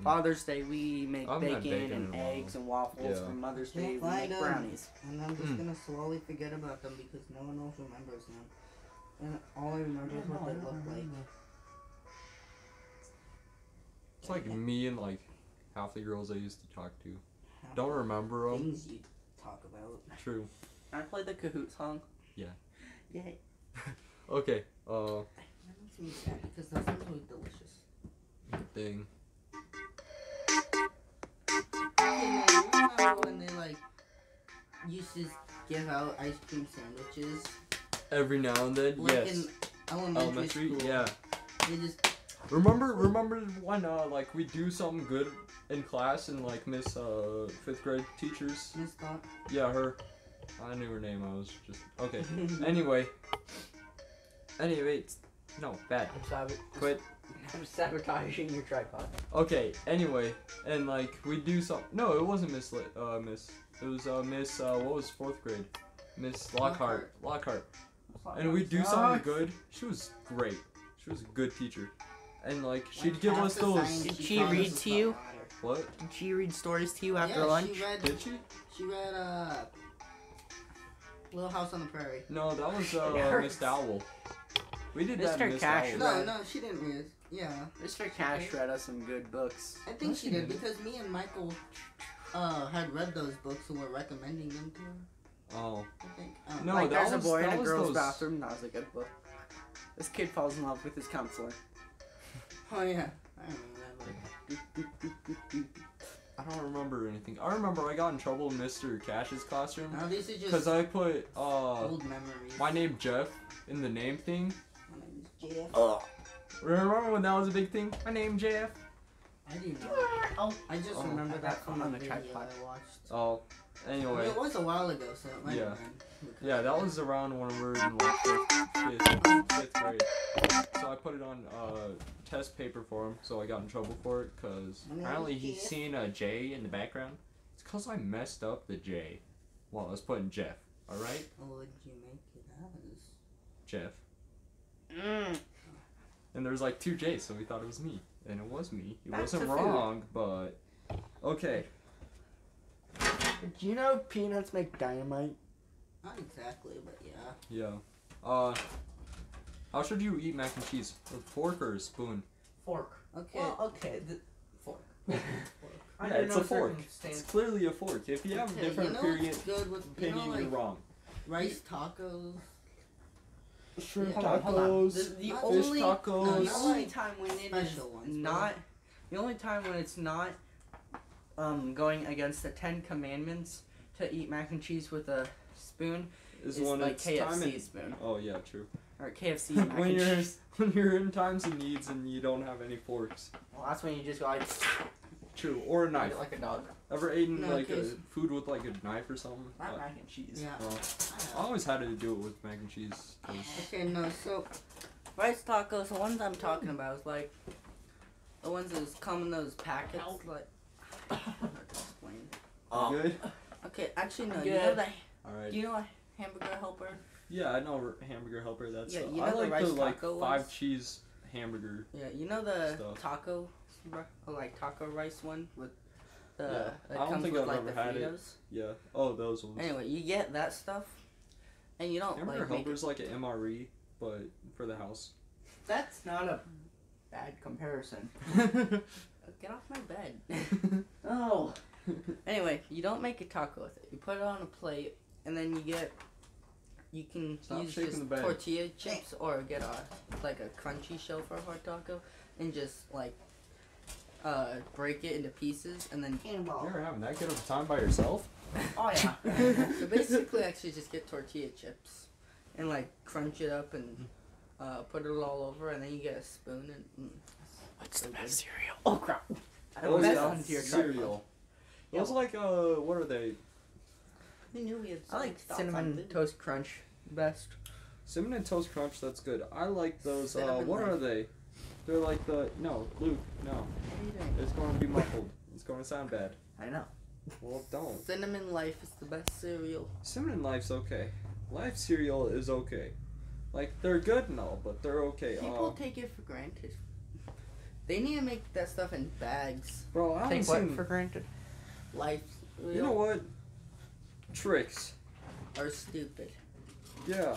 Father's Day we make I haven't had bacon bacon and in a while. eggs and waffles. Yeah. For Mother's Can't Day we find make 'em. brownies. And I'm just gonna slowly forget about them because no one else remembers them. And all I remember is what they look like. It's like me and like half the girls I used to talk to. Don't remember them. Things you talk about. True. Can I play the Kahoot song? Yeah. Yay. Okay. That makes me sad because those things were delicious. Thing. Okay, now, you remember when they like used to give out ice cream sandwiches? Every now and then, Like yes. in elementary school. Yeah. They just Remember when like we do something good in class and like Miss 5th grade teachers? missed that. Yeah, her. I knew her name. I was just okay. Anyway. No, bad. Quit. I'm sabotaging your tripod. Okay. Anyway, and like we do some. No, it wasn't Miss. Miss. It was Miss. What was 4th grade? Miss Lockhart. And we do something good. She was great. She was a good teacher. And like she'd Like, give half us the those. science Did she she taught us read was to you? about water. What? Did she read stories to you after Yeah, lunch? She read. Did she? She read Little House on the Prairie. No, that was hurts. Miss Owl. We did that. Mr. in Miss Cash Owl. No, read. no, she didn't read. Yeah, Mr. Cash read us some good books. I think No, she she did didn't. because me and Michael had read those books and were recommending them to her. Oh. I think. No, Like that there's was- a boy in that a was girl's those- bathroom. That was a good book. This kid falls in love with his counselor. Oh yeah, I remember that book. I don't remember anything. I remember I got in trouble in Mr. Cash's classroom Now these are because just I put old memories. my name Jeff in the name thing. My name is Jeff. Oh. Remember when that was a big thing? My name Jeff. I didn't know. Oh. I just Oh, remember I that got from on the the video tripod. I watched. Oh. I mean, Anyway. it was a while ago, so it might Yeah. have been. Yeah, that was around when we were in like fifth grade. So I put it on test paper for him, so I got in trouble for it because My name apparently is he's Jeff. seen a J in the background. It's because I messed up the J. Well, I was putting Jeff. All right, What would you make it as? Jeff. Mm. And there's like 2 J's, so we thought it was me, and it was me. He Back wasn't to food. wrong, but okay. Did you know peanuts make dynamite? Not exactly, but yeah. Yeah. How should you eat mac and cheese? With a fork or a spoon? Fork. Okay. Well, okay. Fork. Yeah, Under it's no a fork. It's circumstance- clearly a fork. If you have a Okay, different you know opinion, what's good with you're wrong. rice tacos. Shrimp Yeah. Hold on. tacos, The Not fish only tacos. no, the not only like time when it is special ones, bro. not the only time when it's not going against the 10 Commandments to eat mac and cheese with a spoon is is when like it's time KFC and, spoon oh yeah, true. or KFC mac when and you're cheese. when you're in times of needs and you don't have any forks. Well, that's when you just go like True, or a eat knife. it like a dog. Ever eaten No, like case- food with like a knife or something? Not mac and cheese. Yeah. Well, I always had to do it with mac and cheese. 'cause- Okay, no, so rice tacos, the ones I'm talking about is like the ones that come in those packets, like. I don't know how to explain. You good? Okay, actually no. I'm You know good. that? All right. Do you know a hamburger helper? Yeah, I know Hamburger Helper. That's Yeah, you I know the like rice the like taco 5 ones? cheese hamburger. Yeah, you know the Stuff. taco, like taco rice one with the Yeah, that I don't comes think with I've like ever the had it. Fritos. Yeah. Oh, those ones. Anyway, you get that stuff, and you don't Hamburger like make Helper's like an MRE, but for the house. That's not a bad comparison. Get off my bed. Oh. Anyway, you don't make a taco with it. You put it on a plate, and then you can Stop use shaking just the bed. tortilla chips or get like a crunchy shell for a hot taco, and just like break it into pieces, and then You're never having that good of a time by yourself? Oh yeah. so basically actually just get tortilla chips and like crunch it up and put it all over, and then you get a spoon and What's the best cereal? Oh crap. I Oh, don't yeah, know into your cereal. Yeah. Those like what are they? we knew we had I like stuff cinnamon on food. toast crunch best. Cinnamon Toast Crunch. That's good. I like those. Cinnamon What Life. are they? They're like the Luke. No, What are you doing? it's going to be muffled. It's going to sound bad. I know. Well, don't. Cinnamon Life is the best cereal. Cinnamon Life's okay. Life cereal is okay. Like they're good and all, but they're okay. People take it for granted. They need to make that stuff in bags. Bro, I haven't Take what seen. for granted? Life cereal You know what? Tricks. are stupid. Yeah.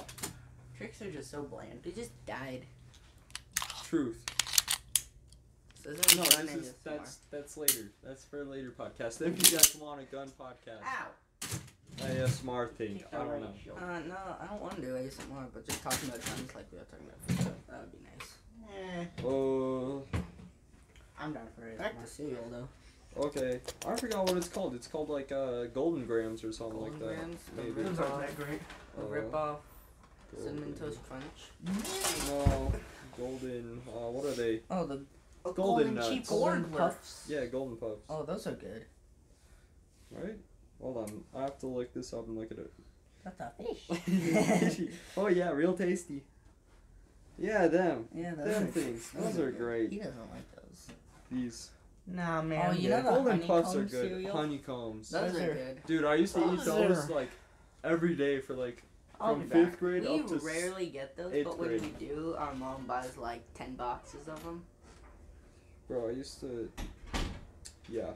Tricks are just so bland. They just died. Truth. So there's No, no gun this in is this that's later. That's for a later podcast. If you guys want a gun podcast, Ow. ASMR thing. I don't know. No, I don't want to do ASMR, but just talking about guns like we are talking about food, that would be nice. Oh, I'm down for it. Back to cereal though. okay. I forgot what it's called. It's called like Golden Grams or something like Golden that. Grams, the Maybe. Those aren't that great. A Uh, rip off Cinnamon Golden- Toast Crunch. No, Golden. What are they? Oh, the Golden Nuts. cheap Golden Golden Puffs. Yeah, Golden Puffs. Oh, those are good. Right? Hold on. I have to look this up and look at it. That's a fish. Oh yeah, real tasty. Yeah, them. Yeah, those Them are things. Those are great. He doesn't like those. These. Nah, man. Oh, you Yeah, know the Golden Puffs are honeycomb good. cereal? Honeycombs. Those Those are are- good. Dude, I used to eat Those those are- like every day for like I'll from be back. 5th grade We up to rarely get those, 8th but when grade. we do, our mom buys like 10 boxes of them. Bro, I used to. Yeah.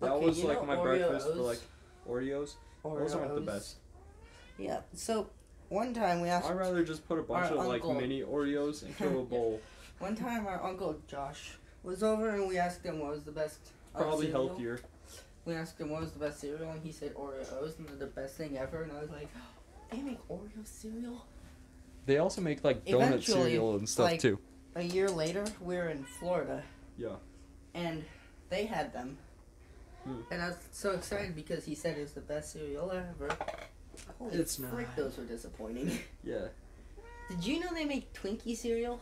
That Okay, was you like know my breakfast for Oreos? like Oreos. Those aren't the Oreos? best. Yeah, so one time we asked. I'd rather just put a bunch Our of like uncle- mini Oreos into a bowl. One time our uncle Josh was over and we asked him what was the best. Probably cereal. healthier. We asked him what was the best cereal and he said Oreos and they're the best thing ever, and I was like, they make Oreo cereal? They also make like donut Eventually, cereal and stuff like- too. A year later, we were in Florida. Yeah. And they had them. Hmm. And I was so excited because he said it was the best cereal ever. Holy It's frick, not. those were disappointing. Yeah. Did you know they make Twinkie cereal?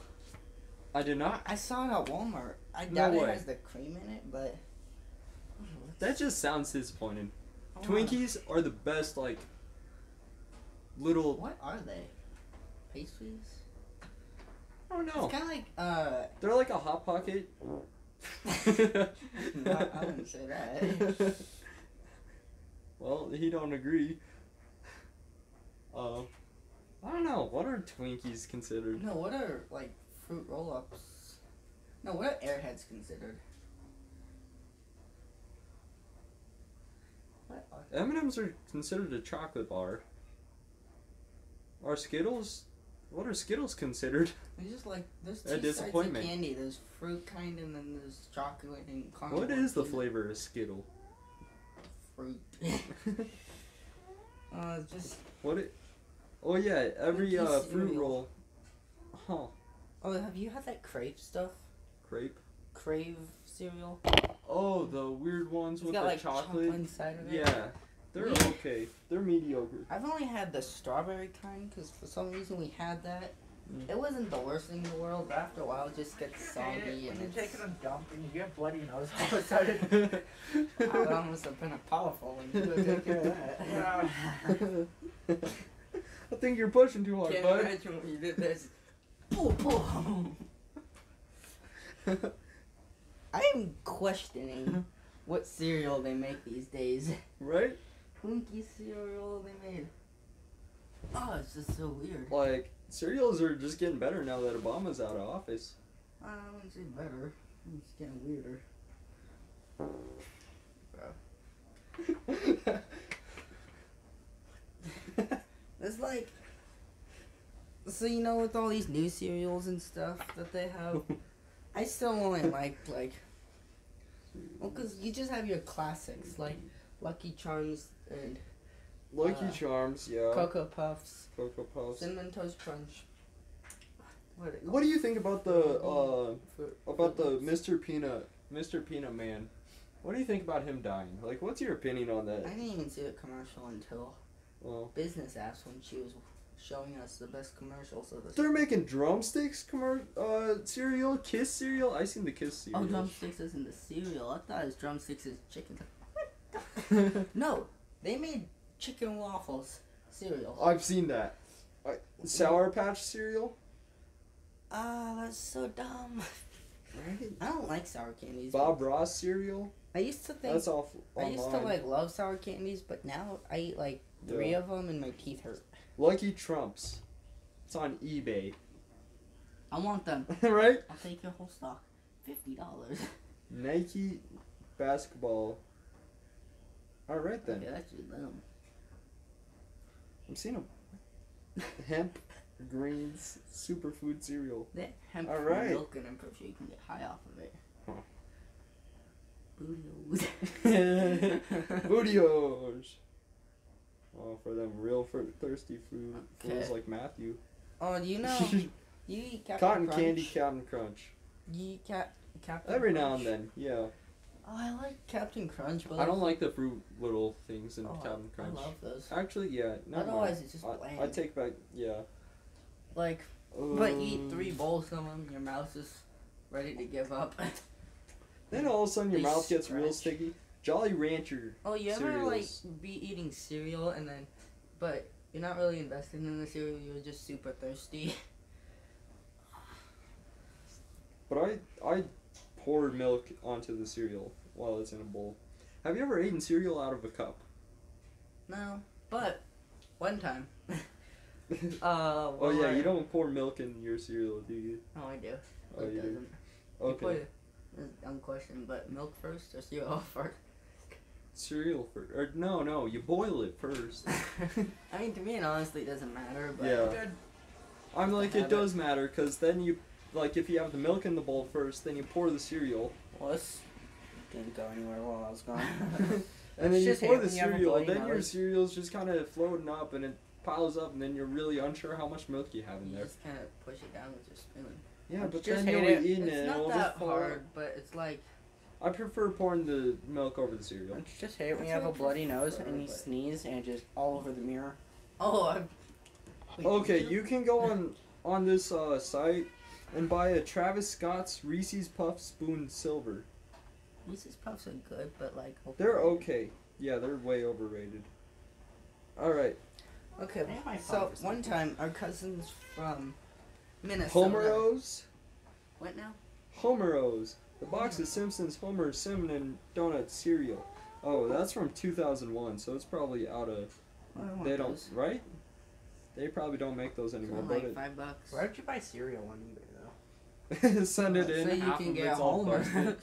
I did not. I saw it at Walmart. I No doubt way. it has the cream in it, but... That just sounds disappointing. I wanna- Twinkies are the best like little. What are they? Pastries? I don't know. It's kind of like, They're like a hot pocket. no, I wouldn't say that. Well, he don't agree. I don't know. What are Twinkies considered? No, what are, like, fruit roll-ups? No, what are Airheads considered? What are... M&M's are considered a chocolate bar. Are Skittles What are Skittles considered? It's just like there's A two sides of disappointment. candy. There's fruit kind, and then there's chocolate and caramel. What is the peanut flavor of Skittle? Fruit. Just. What it? Oh yeah, every Cookie fruit cereal. roll. Huh? Oh, have you had that Crave stuff? Crepe. Crave cereal. Oh, the weird ones It's with got the like chocolate. inside of it. Yeah, they're Yeah. okay. They're mediocre. I've only had the strawberry kind because for some reason we had that. Mm. It wasn't the worst thing in the world, but after a while it just gets soggy and You're it's. taking a dump and you get bloody nose all of a sudden. I would almost have been a powerful one to take care of that. I think you're pushing too hard, Can't bud. imagine when you did this. Boom, boom. I am questioning what cereal they make these days. Right? Twinkie cereal they made. Oh, it's just so weird. Like cereals are just getting better now that Obama's out of office. I wouldn't say better. It's getting weirder. It's like, so you know, with all these new cereals and stuff that they have, I still only like, well, because you just have your classics, like Lucky Charms and Lucky Charms, yeah. Cocoa Puffs, Cocoa Puffs. Cinnamon Toast Crunch. What do you think about the Fruit Mr. Peanut Man? What do you think about him dying? Like, what's your opinion on that? I didn't even see the commercial until Well, Business Apps when she was showing us the best commercials of the. they're making drumsticks cereal, Kiss cereal. I seen the Kiss cereal. Oh, drumsticks isn't the cereal. I thought it was drumsticks is chicken. No, they made chicken waffles cereal. I've seen that. Sour Patch cereal. Ah, that's so dumb. Right. I don't like sour candies. Bob Ross cereal. I used to think That's all I used to online. like love sour candies, but now I eat like 3 of them and my teeth hurt. Lucky Trumps. It's on eBay. I want them. Right? I'll take your whole stock. $50. Nike basketball. Alright then. Okay, that's just them. I'm seeing a hemp greens superfood cereal. That hemp All right. milk and I'm pretty sure you can get high off of it. Huh. Bootios. Bootios. Oh, for them real thirsty food Okay. fools like Matthew. Oh, do you know? You eat Captain Cotton Crunch? candy Captain Crunch. You eat Captain Every Crunch? now and then, yeah. Oh, I like Captain Crunch, but I don't like the fruit little things in Captain Crunch. I love those. Actually, yeah. Never Otherwise, mind. it's just I bland. take back, yeah. Like, but you eat 3 bowls of them, your mouth is ready to give up. Then all of a sudden your They mouth gets real stretch. sticky. Jolly Rancher. Oh, you ever Cereals. like be eating cereal and then, but you're not really invested in the cereal. You're just super thirsty. But I pour milk onto the cereal while it's in a bowl. Have you ever eaten cereal out of a cup? No, but one time. Oh yeah, you don't pour milk in your cereal, do you? Oh, I do. Oh, It you do? doesn't. You Okay. put it, dumb question, but milk first or cereal first? Cereal first. Or no, you boil it first. I mean, to me, it honestly doesn't matter. But Yeah. I'm like, it Have does matter, because then you, like, if you have the milk in the bowl first, then you pour the cereal, Well, this didn't go anywhere while I was gone. and then you just pour hate the when you have a cereal, bloody then your nose. cereal's just kind of floating up, and it piles up, and then you're really unsure how much milk you have in you there. just kind of push it down with your spoon. Yeah, I but just then hate you'll it. be eating It's it, and not it'll that just fall out. hard, but it's like. I prefer pouring the milk over the cereal. Don't you just hate when That's you have a what I bloody nose prefer, and you but- sneeze and just all over the mirror? Oh, Wait, Okay, you can go on this site and buy a Travis Scott's Reese's Puff Spoon Silver. Reese's Puffs are good, but like. They're okay. Yeah, they're way overrated. Alright. Okay, They have my so Puffs. one time our cousins from Minnesota. Homeros? What now? Homeros. The box of Simpsons Homer Cinnamon Donut cereal. Oh, that's from 2001, so it's probably out of. I want They don't, those. right? They probably don't make those They're anymore. like But $5. Why don't you buy cereal on eBay though? it, send it in. So you half can of get it's all Homer. busted.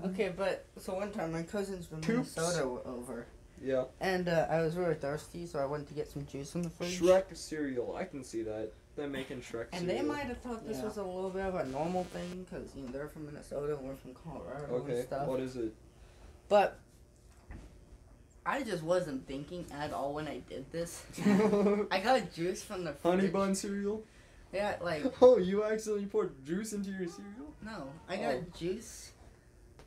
Okay, but so one time my cousins from Toops. Minnesota were over, Yeah. and I was really thirsty, so I went to get some juice in the fridge. Shrek cereal. I can see that. them making Shrek And cereal. they might have thought this Yeah. was a little bit of a normal thing because they're from Minnesota and we're from Colorado Okay, and stuff. what is it? But I just wasn't thinking at all when I did this. I got juice from the Honey fridge. bun cereal? Yeah, like Oh, you accidentally poured juice into your cereal? no, I got Oh. juice,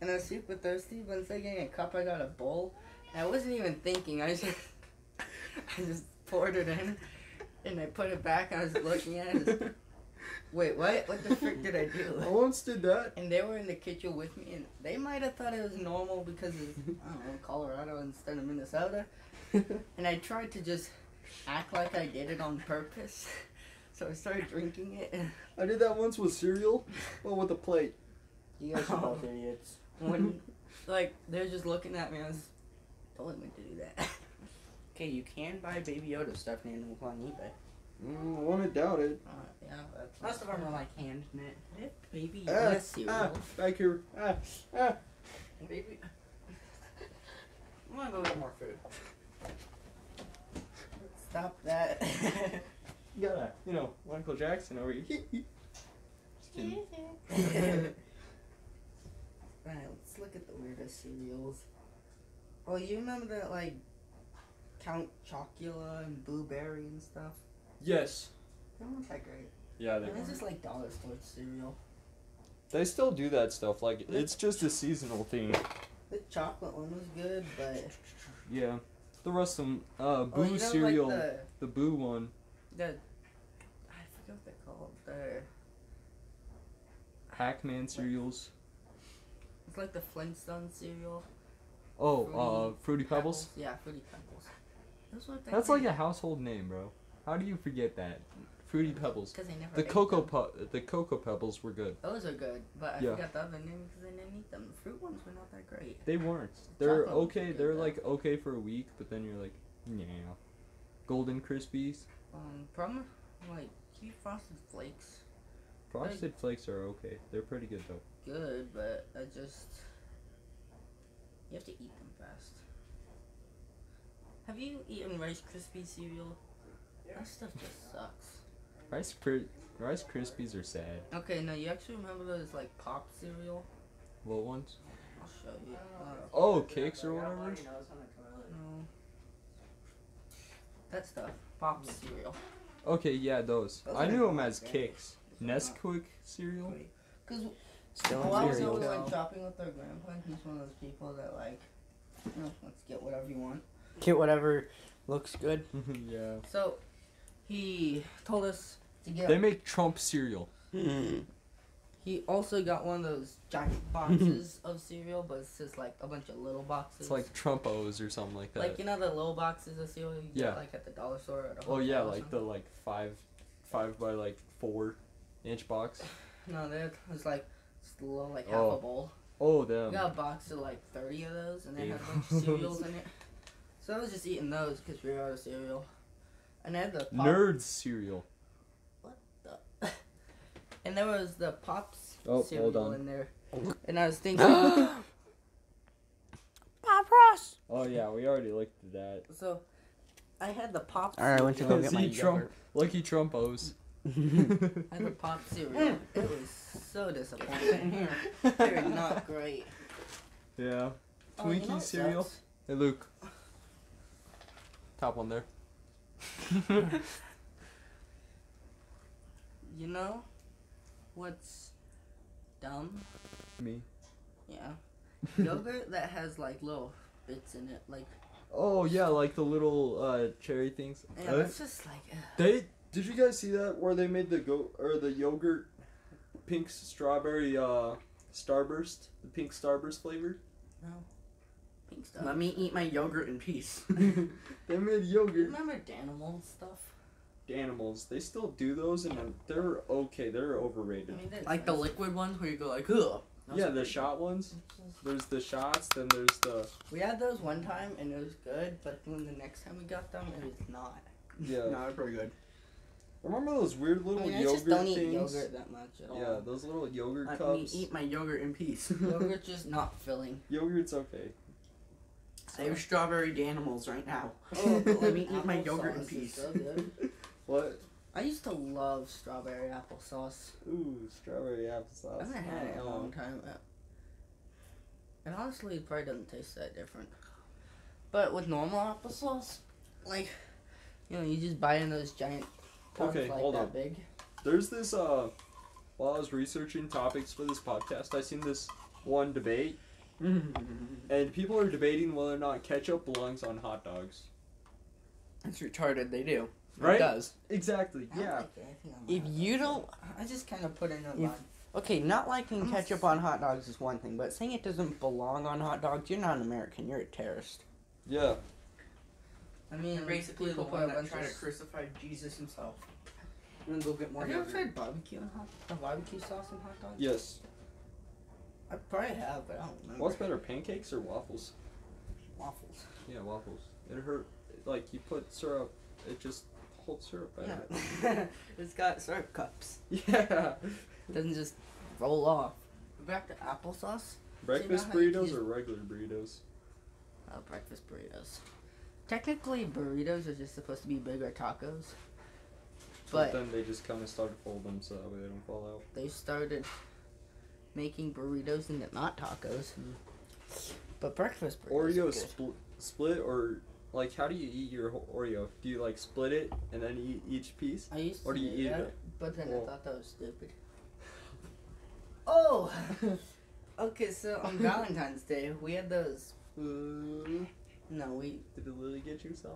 and I was super thirsty. But instead of getting a cup, I got a bowl. And I wasn't even thinking. I just poured it in, and I put it back. I was looking at it. Just, wait, what? What the frick did I I do? once did that. And they were in the kitchen with me, and they might have thought it was normal because it's, I don't know, Colorado instead of Minnesota. And I tried to just act like I did it on purpose. So I started drinking it. I did that once with cereal. Well, with a plate. You guys are both idiots. When, like, they're just looking at me, I was told them to do that. Okay, you can buy Baby Yoda stuffed animals on eBay. I want to doubt it. Yeah, that's Most of them are like hand knit. Baby Ah, Yoda cereal. back here. Baby. I'm gonna go get more food. Stop that. You got a, Michael Jackson over here. Just kidding. Right, let's look at the weirdest cereals. Well, you remember that, like, Count Chocula and Blueberry and stuff? Yes. They weren't that great. Yeah, It was just like dollar store cereal. They still do that stuff. Like, it's just a seasonal thing. The chocolate one was good, but Yeah. The rest of them, oh, Boo you know, cereal, like the Boo one. the I forget what they're called. Pac-Man cereals. It's like the Flintstone cereal. Oh, Fruity Pebbles? Yeah, Fruity Pebbles. Those weren't that That's like a household name, bro. How do you forget that? Fruity Pebbles. because they never The ate Cocoa them. the Cocoa Pebbles were good. Those are good, but I Yeah. forgot the other name because I didn't eat them. The fruit ones were not that great. They weren't. They're Chocolate was okay. good, They're though. like okay for a week, but then you're like, yeah. Golden Krispies. Problem like cute Frosted Flakes, Frosted Flakes are okay. They're pretty good though. good, but I just you have to eat them fast. Have you eaten Rice Krispie cereal? That stuff just sucks. Rice Krispies are sad. Okay, no, you actually remember those like pop cereal? What ones? I'll show you. Oh, cakes or whatever. No. That stuff. Pop cereal. Okay, yeah, those. Those I are knew them good, as right? cakes. Nesquik cereal. Cause Still a while in ago cereal. we went shopping with our grandpa, and he's one of those people that like, let's get whatever you want. Get whatever looks good. Yeah. So, he told us to get. They make Trump cereal. He also got one of those giant boxes of cereal, but it's just like a bunch of little boxes. It's like Trump O's or something like that. Like, you know the little boxes of cereal you Yeah. get like at the dollar store or at a Oh yeah, hotel or like the something? five by like 4-inch box. No, that was like just a little like half Oh. a bowl. Oh We them. got a box of like 30 of those, and they had a Damn. bunch of cereals in it. So I was just eating those because we were out of cereal. And I had the pop. Nerds cereal. And there was the Pops Oh, cereal hold on. in there. And I was thinking, Pop Ross. Oh yeah, we already looked at that. so I had the Pops. Alright, I went to go cereal. get my See, Trump- yogurt. Lucky Trump O's. I had the Pop cereal. It was so disappointing. They were not great. Yeah. Oh, you know Twinkie what cereal. sucks? Hey Luke. Top one there. You know what's dumb? Me. Yeah. Yogurt that has like little bits in it. Like, Oh yeah, like the little cherry things. yeah, that's just like, Did you guys see that where they made the yogurt pink strawberry starburst, the pink starburst flavor? no. Pink stuff. Let me eat my yogurt in peace. They made yogurt. Remember Danimals stuff? Animals. They still do those and they're okay. They're I overrated. mean, they're Like the expensive. liquid ones where you go like, ugh. Those Yeah, are the pretty shot ones. There's the shots, then there's the We had those one time and it was good, but then the next time we got them, it was not. yeah. good. No, they're pretty good. Remember those weird I little mean, I yogurt just don't eat things? yogurt that much at all. Yeah, those little yogurt Let me cups. eat my yogurt in peace. Yogurt's just not filling. Yogurt's okay. Save strawberry Danimals right now. Oh, but Let me like eat my yogurt in applesauce is peace. so good. What? I used to love strawberry applesauce. Ooh, strawberry applesauce. I haven't had it in a long time. And honestly, it probably doesn't taste that different. But with normal applesauce, like, you know, you just buy in those giant tubs Okay, like hold that on. big. There's this, while I was researching topics for this podcast, I seen this one debate, and people are debating whether or not ketchup belongs on hot dogs. It's retarded. They do. Right? It does. Exactly, I don't yeah. like anything on If hot you dogs. don't, I just kind of put it in a If- bun. okay, not liking I'm a ketchup on hot dogs is one thing, but saying it doesn't belong on hot dogs, you're not an American. You're a terrorist. Yeah. I mean, You're basically the people put one a that bunch tried to of- crucify Jesus himself. And then go get more Have you ever yogurt. tried barbecue and barbecue sauce and hot dogs? Yes. I probably have, but I don't remember. What's better, pancakes or waffles? Waffles? Yeah, waffles. It hurt, like, you put syrup, it just holds syrup better. Yeah. It's got syrup cups. Yeah. Doesn't just roll off. Back to applesauce. Breakfast how you burritos use- or regular burritos? Breakfast burritos. Technically, burritos are just supposed to be bigger tacos. But then they just kind of started folding them so that way they don't fall out. they started making burritos into not tacos. But breakfast burritos Oreo are good. split or, like, how do you eat your Oreo? Do you, like, split it and then eat each piece? I used Or to do you eat that, it? but then Well- I thought that was stupid. Oh! Okay, so on Valentine's Day, we had those. No, we Did Lily get you some?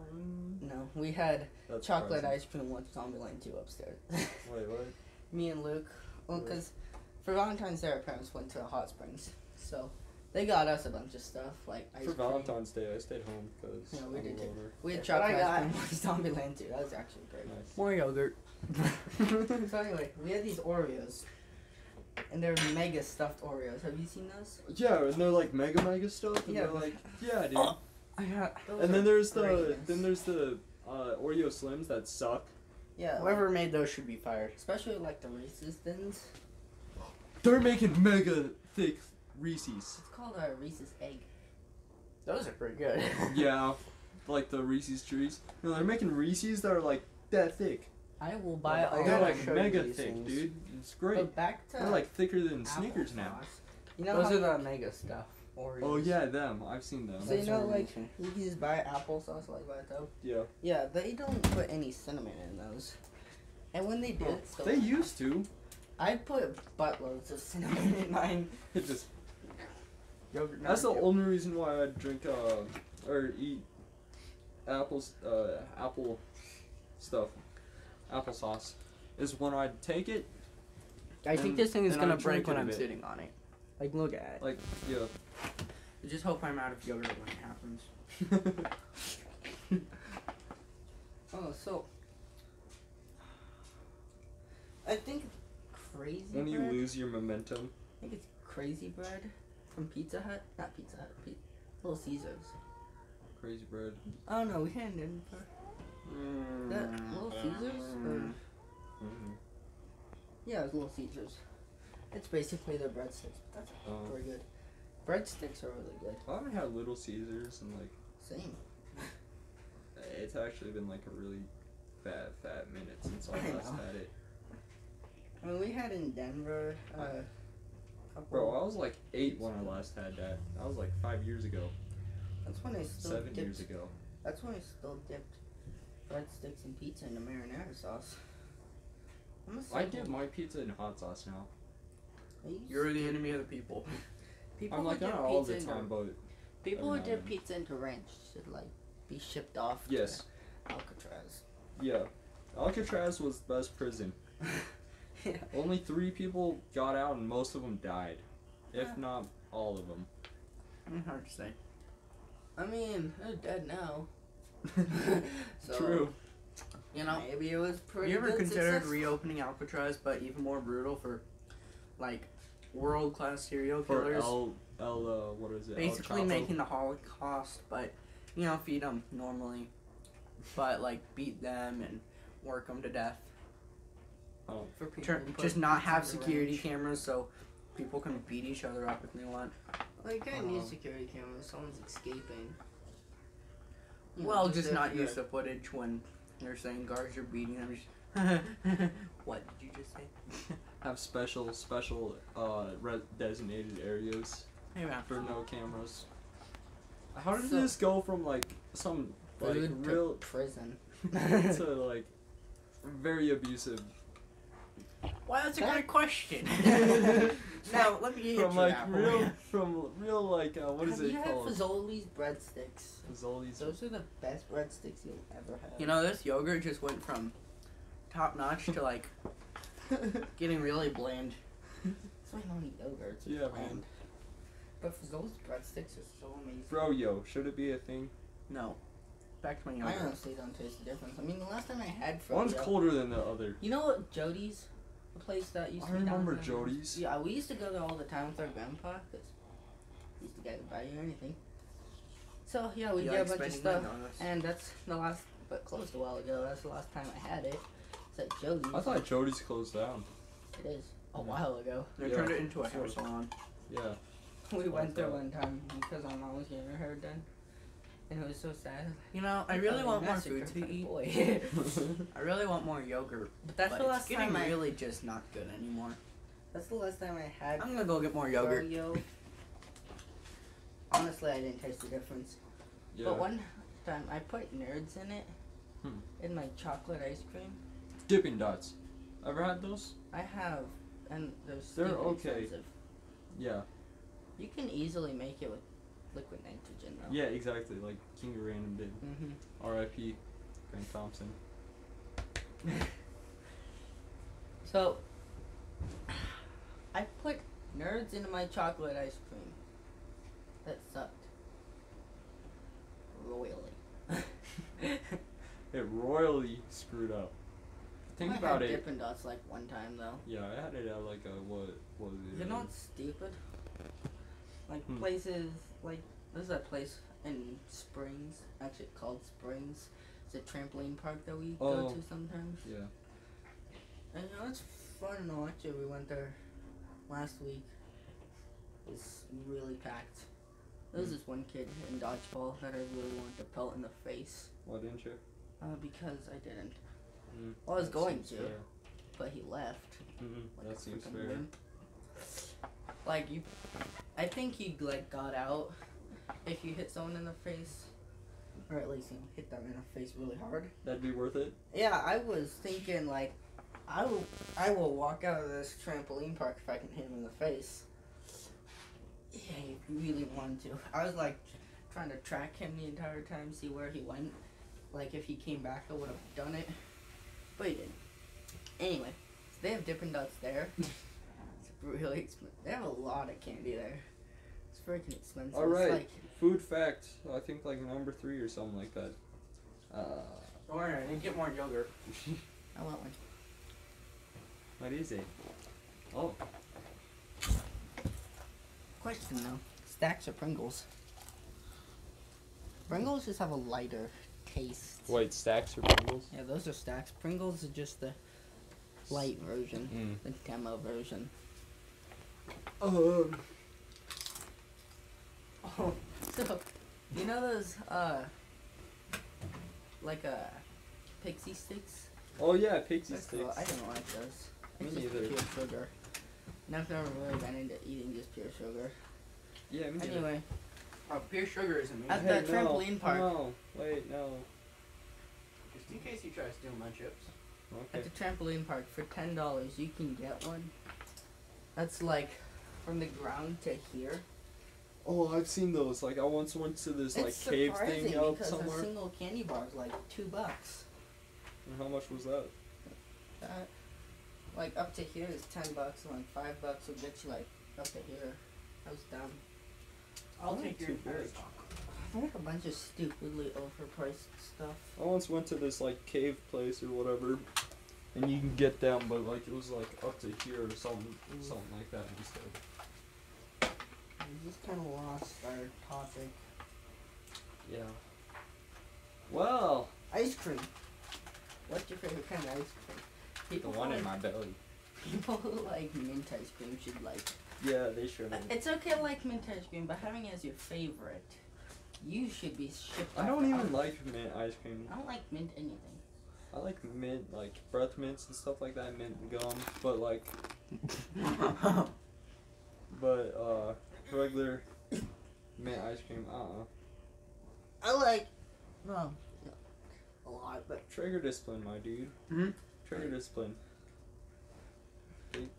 we had That's chocolate surprising. ice cream with Zombieland 2 upstairs. Wait, what? Me and Luke. Well, Right. because for Valentine's Day, our parents went to hot springs, so they got us a bunch of stuff like ice For cream. Valentine's Day, I stayed home because Yeah, we I'm did a too. loner. We had That's what chocolate I ice cream with Zombieland 2. That was actually great. Nice. More yogurt. So anyway, we had these Oreos, and they're mega stuffed Oreos. Have you seen those? Yeah, and they're like mega stuff, and Yeah. they're like, yeah, dude. I got Those And are then there's greatness. the Oreo Slims that suck. Yeah, whoever made those should be fired. especially like the Reese's thins. They're making mega thick Reese's. It's called a Reese's egg. Those are pretty good. Yeah, like the Reese's trees. No, they're making Reese's that are like that thick. I will buy I all They're gotta like of show you mega these thick, things. dude. It's great. But back to They're like thicker than Snickers now. applesauce. You know Those how are the mega stuff. Oreos. Oh yeah, them. I've seen them. So you Those know, are like, amazing. you can just buy applesauce like that though. Yeah. Yeah, they don't put any cinnamon in those. And when they did, so They used to. I put buttloads of cinnamon in mine. It just. Yogurt. That's the number two. only reason why I drink or eat apple stuff, applesauce, is when I take it. I think and- this thing is and gonna I break drink when it a I'm bit. sitting on it. Like, look at it. Like, yeah. I just hope I'm out of yogurt when it happens. Oh, so I think crazy When you bread. lose your momentum. I think it's crazy bread from Pizza Hut. Not Pizza Hut. Little Caesars. Crazy bread. I don't know. We had it in for that Little Caesars. Or, Mm-hmm. yeah, it was Little Caesars. It's basically their breadsticks. But that's Oh. pretty good. Breadsticks are really good. I haven't had Little Caesars and like Same. it's actually been like a really fat minute since I I last know. had it. I mean, we had in Denver. Bro, I was like 8 when I last had that. That was like 5 years ago. That's when I still 7 dipped. years ago. That's when I still dipped breadsticks and pizza into marinara sauce. I'm a I simple- dip my pizza in hot sauce now. I used You're the to- enemy of the people. People I'm who like dip not all pizza the into- time, but People who every now dip and then. pizza into ranch should like be shipped off. Yes. To Alcatraz. Yeah. Alcatraz was the best prison. Yeah. Only 3 people got out and most of them died. If Yeah. not all of them. Hard to say. I mean, they're dead now. So, True. You know, maybe it was pretty. you ever good considered success. reopening Alcatraz, but even more brutal for, like, world-class serial For killers? what is it? Basically El Chapo? making the Holocaust, but, you know, feed them normally. But, like, beat them and work them to death. For people who put Just not pizza have into security ranch. cameras so people can beat each other up if they want. Like, I need security cameras. Someone's escaping. You know, Well, just if not you're- use the footage when they're saying guards are beating them. Just, What did you just say? Have special designated areas Hey man. for no cameras. How did So- this go from like some like Food to real prison. to like very abusive Well, that's a That- great question. Now let me hit from you like that real one. from real like what is Have it you had called? Fazoli's breadsticks? Fazoli's. Those are the best breadsticks you'll ever have. You know, this yogurt just went from top notch to like getting really bland. That's why I don't eat yogurt. It's Yeah, bland. man. But Fazoli's breadsticks are so amazing. Froyo, should it be a thing? No. Back to my I yogurt. honestly don't taste the difference. I mean, the last time I had Froyo. One's colder than the other. You know what, Jody's? The place that used I to be remember downtown? Jody's. Yeah, we used to go there all the time with our grandpa because he used to get buy you anything. So yeah, we You get like a bunch of spending stuff, money on us? and that's the last, but closed a while ago. That's the last time I had it. It's at Jody's. I thought Jody's closed down. It is a while ago. They Yeah. turned it into a hair salon. Yeah. We went there that. one time because our mom was getting her hair done, and it was so sad. You know, I really want more food to eat. Boy. I really want more yogurt. But that's But the it's last getting time I. really just not good anymore. That's the last time I had I'm gonna go get more yogurt. Froyo. Honestly, I didn't taste the difference. Yeah. But one time I put nerds in it, Hmm. in my chocolate ice cream. Dipping Dots. Ever had those? I have, and they're They're stupid okay. expensive. Yeah. You can easily make it with liquid nitrogen though. Yeah, exactly. Like King of Random did. Mhm. R.I.P. Frank Thompson. So, I put nerds into my chocolate ice cream. That sucked. Royally. It royally screwed up. Think I about had it. Dippin' Dots like one time though. Yeah, I had it at like a what was it? You know what's stupid? Like Hmm. places like there's a place in Springs, actually called Springs. It's a trampoline park that we go Oh. to sometimes. Yeah. And you know it's fun to watch it. We went there last week. It's really packed. There was Hmm. this one kid in dodgeball that I really wanted to pelt in the face. Why didn't you? Because I didn't. Mm, Well, I was that going seems to. fair. But he left. That a seems freaking fair. wimp. Like you, I think you like got out if you hit someone in the face, or at least you know, hit them in the face really hard. That'd be worth it. Yeah, I was thinking like, I will walk out of this trampoline park if I can hit him in the face. Yeah, you really wanted to. I was like trying to track him the entire time, see where he went. Like if he came back, I would have done it, but he didn't. Anyway, so they have Dippin' Dots there. It's really expensive. They have a lot of candy there. It's freaking expensive. All right. It's like, Food fact. I think like number 3 or something like that. Don't worry, I need to get more yogurt. I want one. What is it? Oh. Question though: Stacks or Pringles? Pringles just have a lighter taste. Wait, Stacks or Pringles? Yeah, those are Stacks. Pringles are just the light version, the demo version. Oh. So, you know those like pixie sticks? Oh yeah, pixie They're cool. sticks. I don't like those. Me It's just neither. pure sugar. And I've never really been into eating just pure sugar. Yeah, me neither. Anyway, Oh, pure sugar is amazing. At Hey, that trampoline park. No, wait, no. Just in case you try to steal my chips. at Okay. the trampoline park for $10, you can get one. That's like from the ground to here. Oh, I've seen those. Like I once went to this like It's cave surprising thing out because somewhere. a single candy bar is like $2. And how much was that? Like up to here is $10, and like $5 will get you like up to here. That was dumb. I'll Not take your too entire bad. stock. I like a bunch of stupidly overpriced stuff. I once went to this like cave place or whatever, and you can get them, but like it was like up to here or something like that instead. We just kind of lost our topic. Yeah. Well, Ice cream. What's your favorite kind of ice cream? the People one who in like, my belly. people who like mint ice cream should like. Yeah, they should. It's okay to like mint ice cream, but having it as your favorite, you should be shipped. I off don't to even other- like mint ice cream. I don't like mint anything. I like mint, like breath mints and stuff like that, mint and gum, but like, regular mint ice cream, I like, well, a lot, but Trigger discipline, my dude. Mhm. Trigger discipline.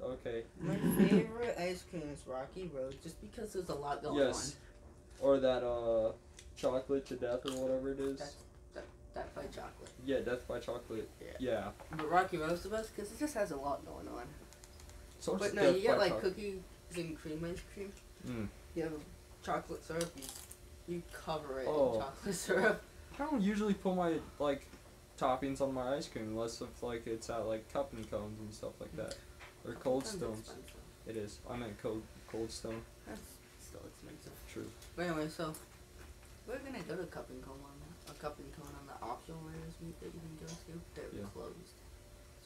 Okay. my favorite ice cream is Rocky Road, just because there's a lot going Yes. Or that chocolate to death or whatever it is. on. That's by chocolate. Yeah, death by chocolate. Yeah. But Rocky Road's the best because it just has a lot going on. So But it's no, death you get by like chocolate. cookies and cream ice cream. Mm. You have chocolate syrup. You cover it Oh. in chocolate syrup. I don't usually put my like toppings on my ice cream unless if like it's at like cup and cones and stuff like that, or Cold Sounds Stones. expensive. It is. I meant Cold Stone. That's still expensive. True. But anyway, so we're gonna go to Cup and Cone on the optional Raiders meet that you can go to. They're Yeah. closed.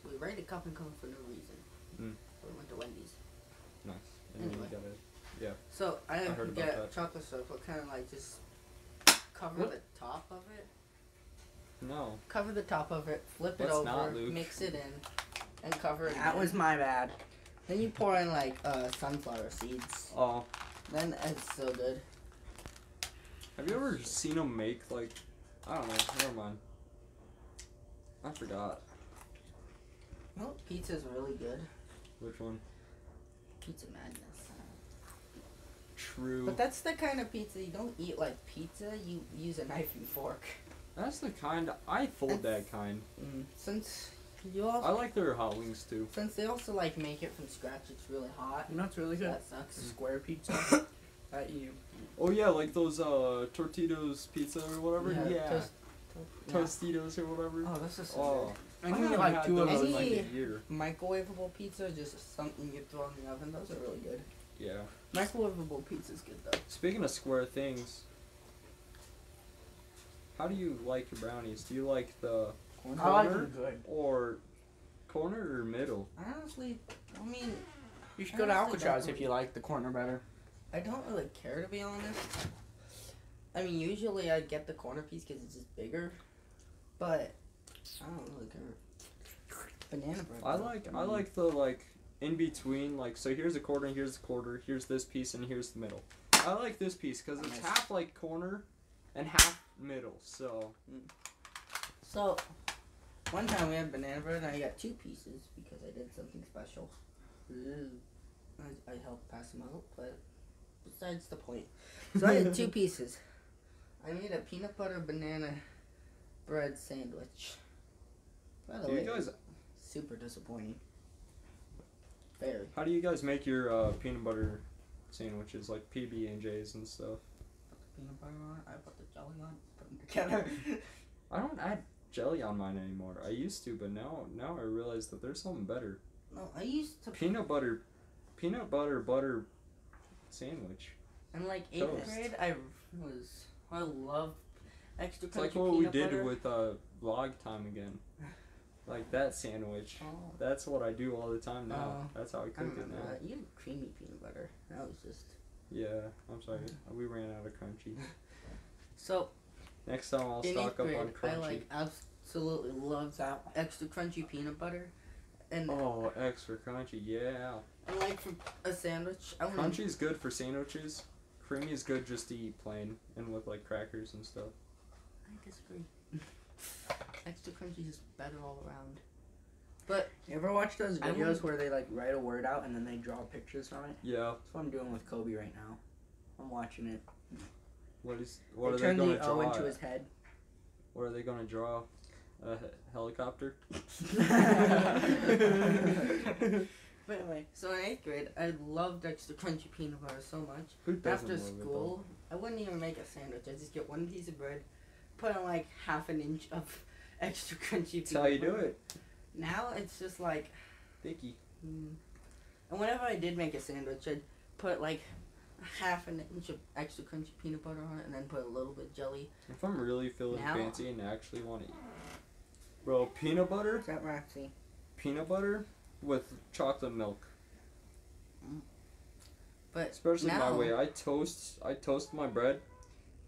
So we raided Cup and Cone for no reason. Mm. So we went to Wendy's. Nice. And then Anyway. you gotta. So I heard about get that. chocolate syrup, but kind of like just cover What? the top of it. No. Cover the top of it, flip it Let's over, not, Luke. mix it in, and cover it. That again. was my bad. Then you pour in like sunflower seeds. Oh. Then it's so good. Have you ever seen them make like? I don't know. Never mind. I forgot. Well, pizza's really good. Which one? Pizza Madness. True. But that's the kind of pizza you don't eat like pizza. You use a knife and fork. That's the kind I fold that kind. Since you also I like their hot wings too. since they also like make it from scratch, it's really hot. You know what's really good? That sucks. Square pizza. That you. Oh yeah, like those Tortitos pizza or whatever. Yeah. Yeah. Tostitos or whatever. Oh, this is so Oh. I can haven't get like had 2 of those those. in like Any- a year. good. Microwavable pizza, just something you throw in the oven. Those are really good. Yeah. Microwavable pizza's good though. Speaking of square things, how do you like your brownies? Do you like the I like corner them good. or corner or middle? Honestly, I mean, You should go to Honestly, Alcatraz don't if you like the corner better. I don't really care to be honest. I mean, usually I get the corner piece because it's just bigger, but I don't really care. Banana bread. I like the like in between, like, so here's a quarter and here's a quarter, here's this piece and here's the middle. I like this piece because it's Nice. half like corner and half middle. So So, one time we had banana bread and I got 2 pieces because I did something special. I helped pass them out, but besides the point. So I had 2 pieces. I made a peanut butter banana bread sandwich. By the do way, you guys, super disappointing. Very. how do you guys make your peanut butter sandwiches, like PB&Js and stuff? Peanut butter on it. I put the jelly on. Put them together. I don't add jelly on mine anymore. I used to, but now I realize that there's something better. No, I used to. Peanut butter sandwich. In like 8th Toast. grade, I loved extra It's crunchy like what we peanut did butter. with vlog time again. Like that sandwich. Oh, That's what I do all the time now. Oh. That's how I I cook it remember now. that. You had creamy peanut butter. That was just. Yeah, I'm sorry. We ran out of crunchy. So, Next time I'll in 8th stock up grade, on I crunchy. absolutely loved that extra crunchy peanut butter. And, Oh, extra crunchy, yeah. and like for a sandwich, I would. Crunchy's good for sandwiches. Creamy is good just to eat plain and with like crackers and stuff. I disagree. Extra crunchy is better all around. But You ever watch those I videos wouldn't- where they like write a word out and then they draw pictures from it? Yeah. That's what I'm doing with Kobe right now. I'm watching it. What They are they turn gonna the O draw? into his head. What are they gonna draw? A helicopter? But anyway, so in 8th grade, I loved extra crunchy peanut butter so much. Who doesn't After love it, though? school, I wouldn't even make a sandwich. I just get 1 piece of bread, put in like half an inch of extra crunchy peanut That's how you do butter. it. Now it's just like, Thicky. and whenever I did make a sandwich, I'd put like half an inch of extra crunchy peanut butter on it, and then put a little bit of jelly. If I'm really feeling Now- fancy and actually want to eat. Bro, peanut butter? Is that Roxy? Peanut butter with chocolate milk. But Especially now, my way. I toast my bread,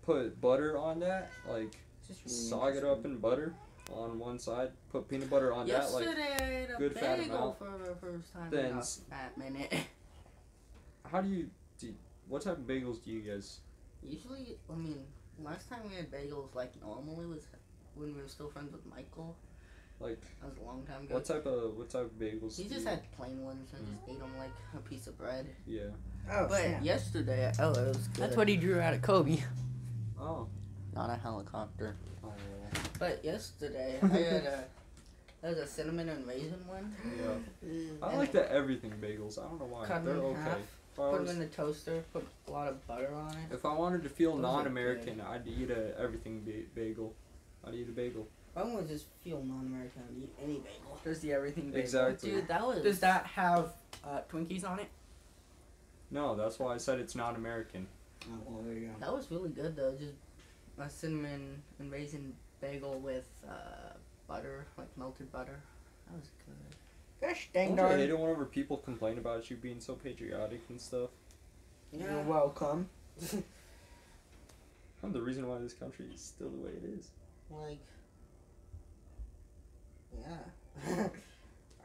put butter on that, like it's just really sog it up interesting. in butter, on one side, put peanut butter on that, like, Yesterday I ate a good fat bagel amount. for the first time Then in a s- fat minute. how do you, what type of bagels do you guys, Usually, I mean, last time we had bagels like normally was when we were still friends with Michael. like, That was a long time ago. what type of bagels He do just you, had plain ones and just ate them like a piece of bread. yeah. Oh, But yesterday, oh, it was good. that's what he drew out of Kobe. Oh. Not a helicopter. Oh. But yesterday, I had there was a cinnamon and raisin one. Yeah. I And like the everything bagels. I don't know why. cut They're them in okay. half, If I put was- them in the toaster, put a lot of butter on it. If I wanted to feel Those are non-American, I'd eat a everything bagel. I'd eat a bagel. I want to just feel non-American and eat any bagel. There's the everything bagel. Exactly. Dude, that was. Does that have Twinkies on it? No, that's why I said it's not American. Oh, well, there you go. That was really good though. Just a cinnamon and raisin bagel with butter, like melted butter. That was good. Gosh Don't dang you hate darn. it whenever people complain about you being so patriotic and stuff? You're welcome. I'm the reason why this country is still the way it is. Like, yeah.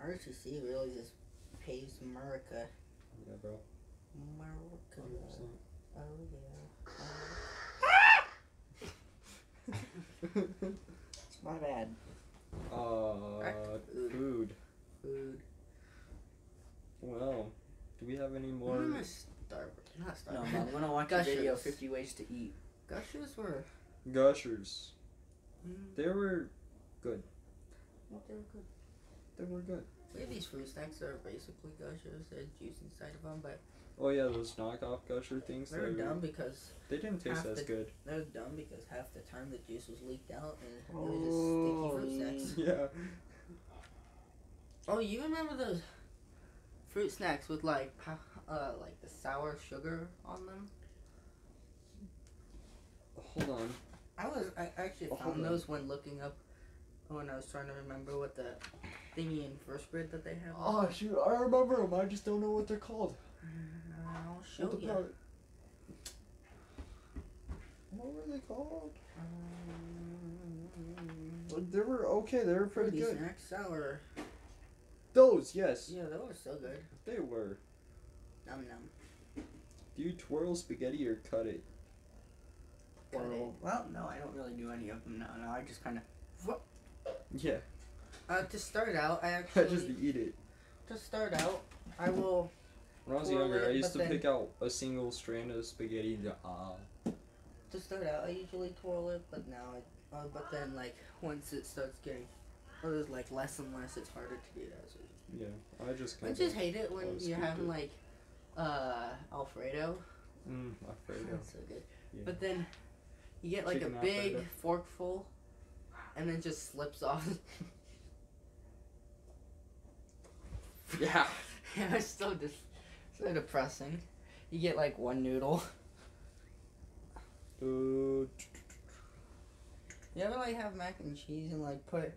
ROTC really just paves America. Yeah, bro. America. 100%. Oh It's my bad. Food. Food. Food. Well, do we have any more? Remember Starburst? Not No, Starburst. I'm gonna watch a Gushers. video 50 ways to eat. Gushers were. Gushers. Mm, They were good. they were good. They were good. We have these fruit snacks that are basically Gushers. They had juice inside of them, but Oh yeah, those knockoff Gusher things. they were dumb because They didn't taste half as the- good. they were dumb because half the time the juice was leaked out and it was just sticky fruit snacks. Yeah. Oh, you remember those fruit snacks with like the sour sugar on them? Hold on. I actually Oh, found hold on. those when looking up when I was trying to remember what the thingy in first grade that they have. Oh shoot, I remember them. I just don't know what they're called. I'll show What the you. fuck? What were they called? They were okay. They were pretty Fruity good. snacks, sour. Those, yes, Yeah, they were so good. they were. Num num. Do you twirl spaghetti or cut it? Cut it. Well, no, I don't really do any of them now. No, I just kind of. Yeah, To start out, I I actually just eat it. I will. When I was Twirl younger, it, I used to but then- pick out a single strand of spaghetti and To start out, I usually twirl it, but now but then like once it starts getting, or there's like less and less, it's harder to do that. So yeah, I just I kind just hate it when I'll you're scoop having it. like Alfredo. Alfredo. That's so good. Yeah. But then you get like Chicken a big Alfredo. forkful, and then just slips off. Yeah. Yeah, it's so so depressing. You get like one noodle. Uh, You ever like have mac and cheese and like put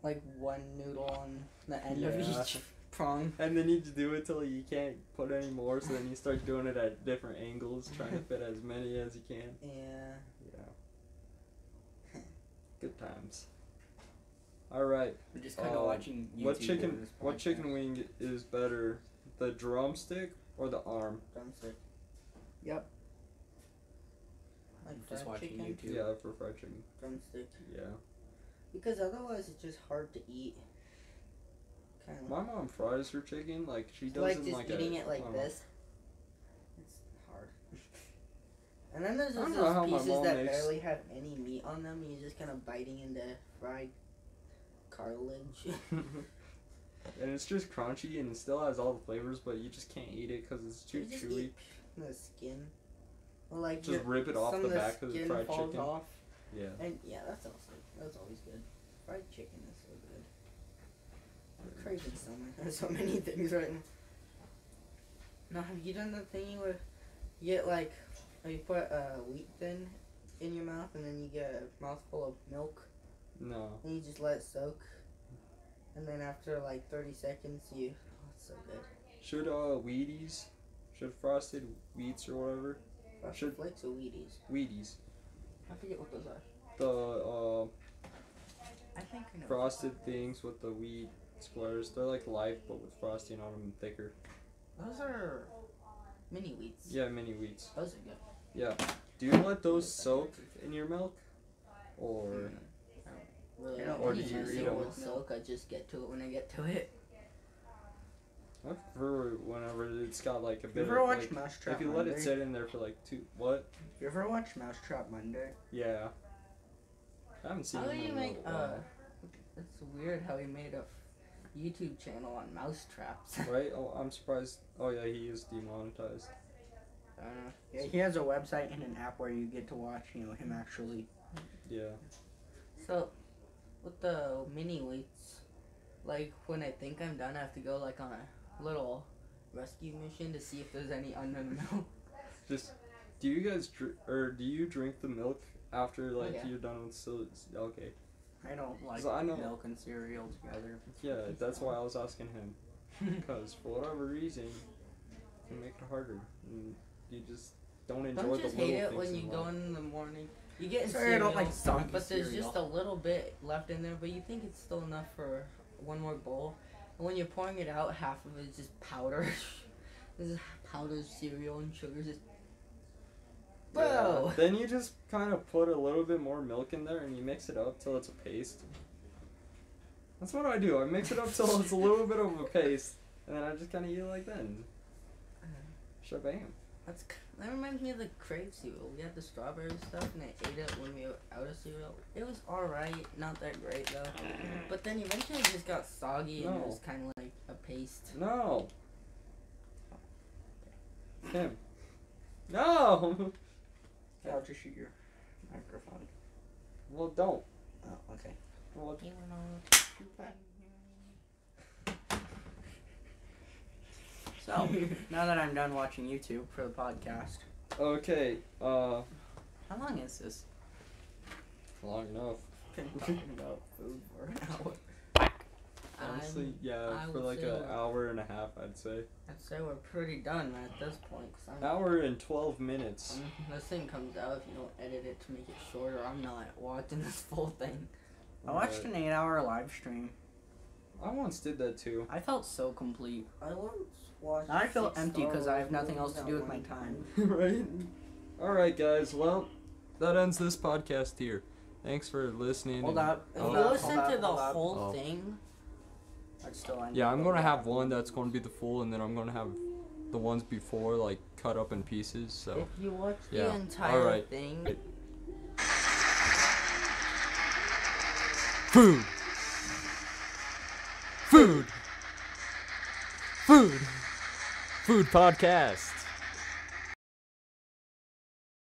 like one noodle on the end of Yeah. each prong? and then you just do it till you can't put any more, so then you start doing it at different angles, trying to fit as many as you can. Yeah. Yeah. Good times. All right. We're just kind of watching YouTube. What over chicken? this What podcast. chicken wing is better, the drumstick or the arm? Drumstick. Yep. Like Just fried watching chicken. YouTube. Yeah, for fried chicken. Drumstick. Yeah. Because otherwise it's just hard to eat. Kind of My mom fries her chicken like she does like in just like eating a. it like I don't this. It's hard. And then there's I don't those know how my pieces mom that makes- barely have any meat on them. You're just kind of biting into fried cartilage. know. And it's just crunchy and it still has all the flavors, but you just can't eat it because it's too You just chewy. eat the skin. Or like Just rip it off some the of the back of the skin fried falls chicken. off. Yeah. And yeah, that's always good. Fried chicken is so good. I'm craving so many things right now. Now, have you done the thing where you get like, you put wheat thin in your mouth and then you get a mouthful of milk No. and you just let it soak, and then after like 30 seconds oh, it's so good. Should Wheaties, should Frosted Wheats or whatever, Frosted Should- Flakes or Wheaties? Wheaties, I forget what those are. the I think I know. frosted things with the wheat squares. They're like life, but with frosting on them and thicker. Those are mini wheats. Yeah, mini wheats. Those are good. Yeah. Do you let those soak in your milk, or Really, You don't Or any do you mess eat with them? silk, I just get to it when I get to it. I prefer whenever it's got like a You bit ever of watch like, Mousetrap if you let Monday? it sit in there for like what? You ever watch Mousetrap Monday? Yeah. I haven't seen How them do you in a make? little while. It's weird how he made a YouTube channel on mouse traps. Right? Oh, I'm surprised. Oh yeah, he is demonetized. Yeah, he has a website and an app where you get to watch, him actually. Yeah. So, with the mini wheats, like when I think I'm done, I have to go like on a little rescue mission to see if there's any unknown milk. Just, do you guys do you drink the milk after like yeah. you're done with okay. I don't like So I know- milk and cereal together. Yeah, that's why I was asking him. Because for whatever reason, it can make it harder. And you just don't enjoy Don't just the little hate it things when you in go life. in the morning. You get Sorry, I cereal, don't like soggy but there's cereal. just a little bit left in there, but you think it's still enough for one more bowl. And when you're pouring it out, half of it is just powder. This is powdered cereal and sugar. Just Yeah. bro. Then you just kind of put a little bit more milk in there and you mix it up till it's a paste. That's what I do. I mix it up till it's a little bit of a paste, and then I just kind of eat it like that. And shabam. That reminds me of the Crave cereal. We had the strawberry stuff, and I ate it when we were out of cereal. It was alright, not that great though. But then eventually it just got soggy, and it No. was kind of like a paste. No. Tim. No. Yeah, I'll just shoot your microphone. Well, don't. Oh, okay. Well, So, now that I'm done watching YouTube for the podcast, okay. how long is this? Long enough. Been talking about food for an hour. Honestly, yeah, I for would like say an we're- hour and a half, I'd say. I'd say we're pretty done at this point. Cause I'm, Hour and 12 minutes. This thing comes out if you don't edit it to make it shorter. I'm not watching this full thing. I watched an 8-hour live stream. I once did that too. I felt so complete. I once watched. Now I feel empty because I have nothing else to do with my time. Right? Alright, guys. Well, that ends this podcast here. Thanks for listening. Hold and- up. If Oh. you listen to the hold up. whole Oh. thing, I'd still end Yeah, it. I'm gonna have one that's gonna be the full, and then I'm gonna have the ones before like cut up in pieces. So if you watch the Yeah, entire alright. thing, Right. food, food, food, food podcast.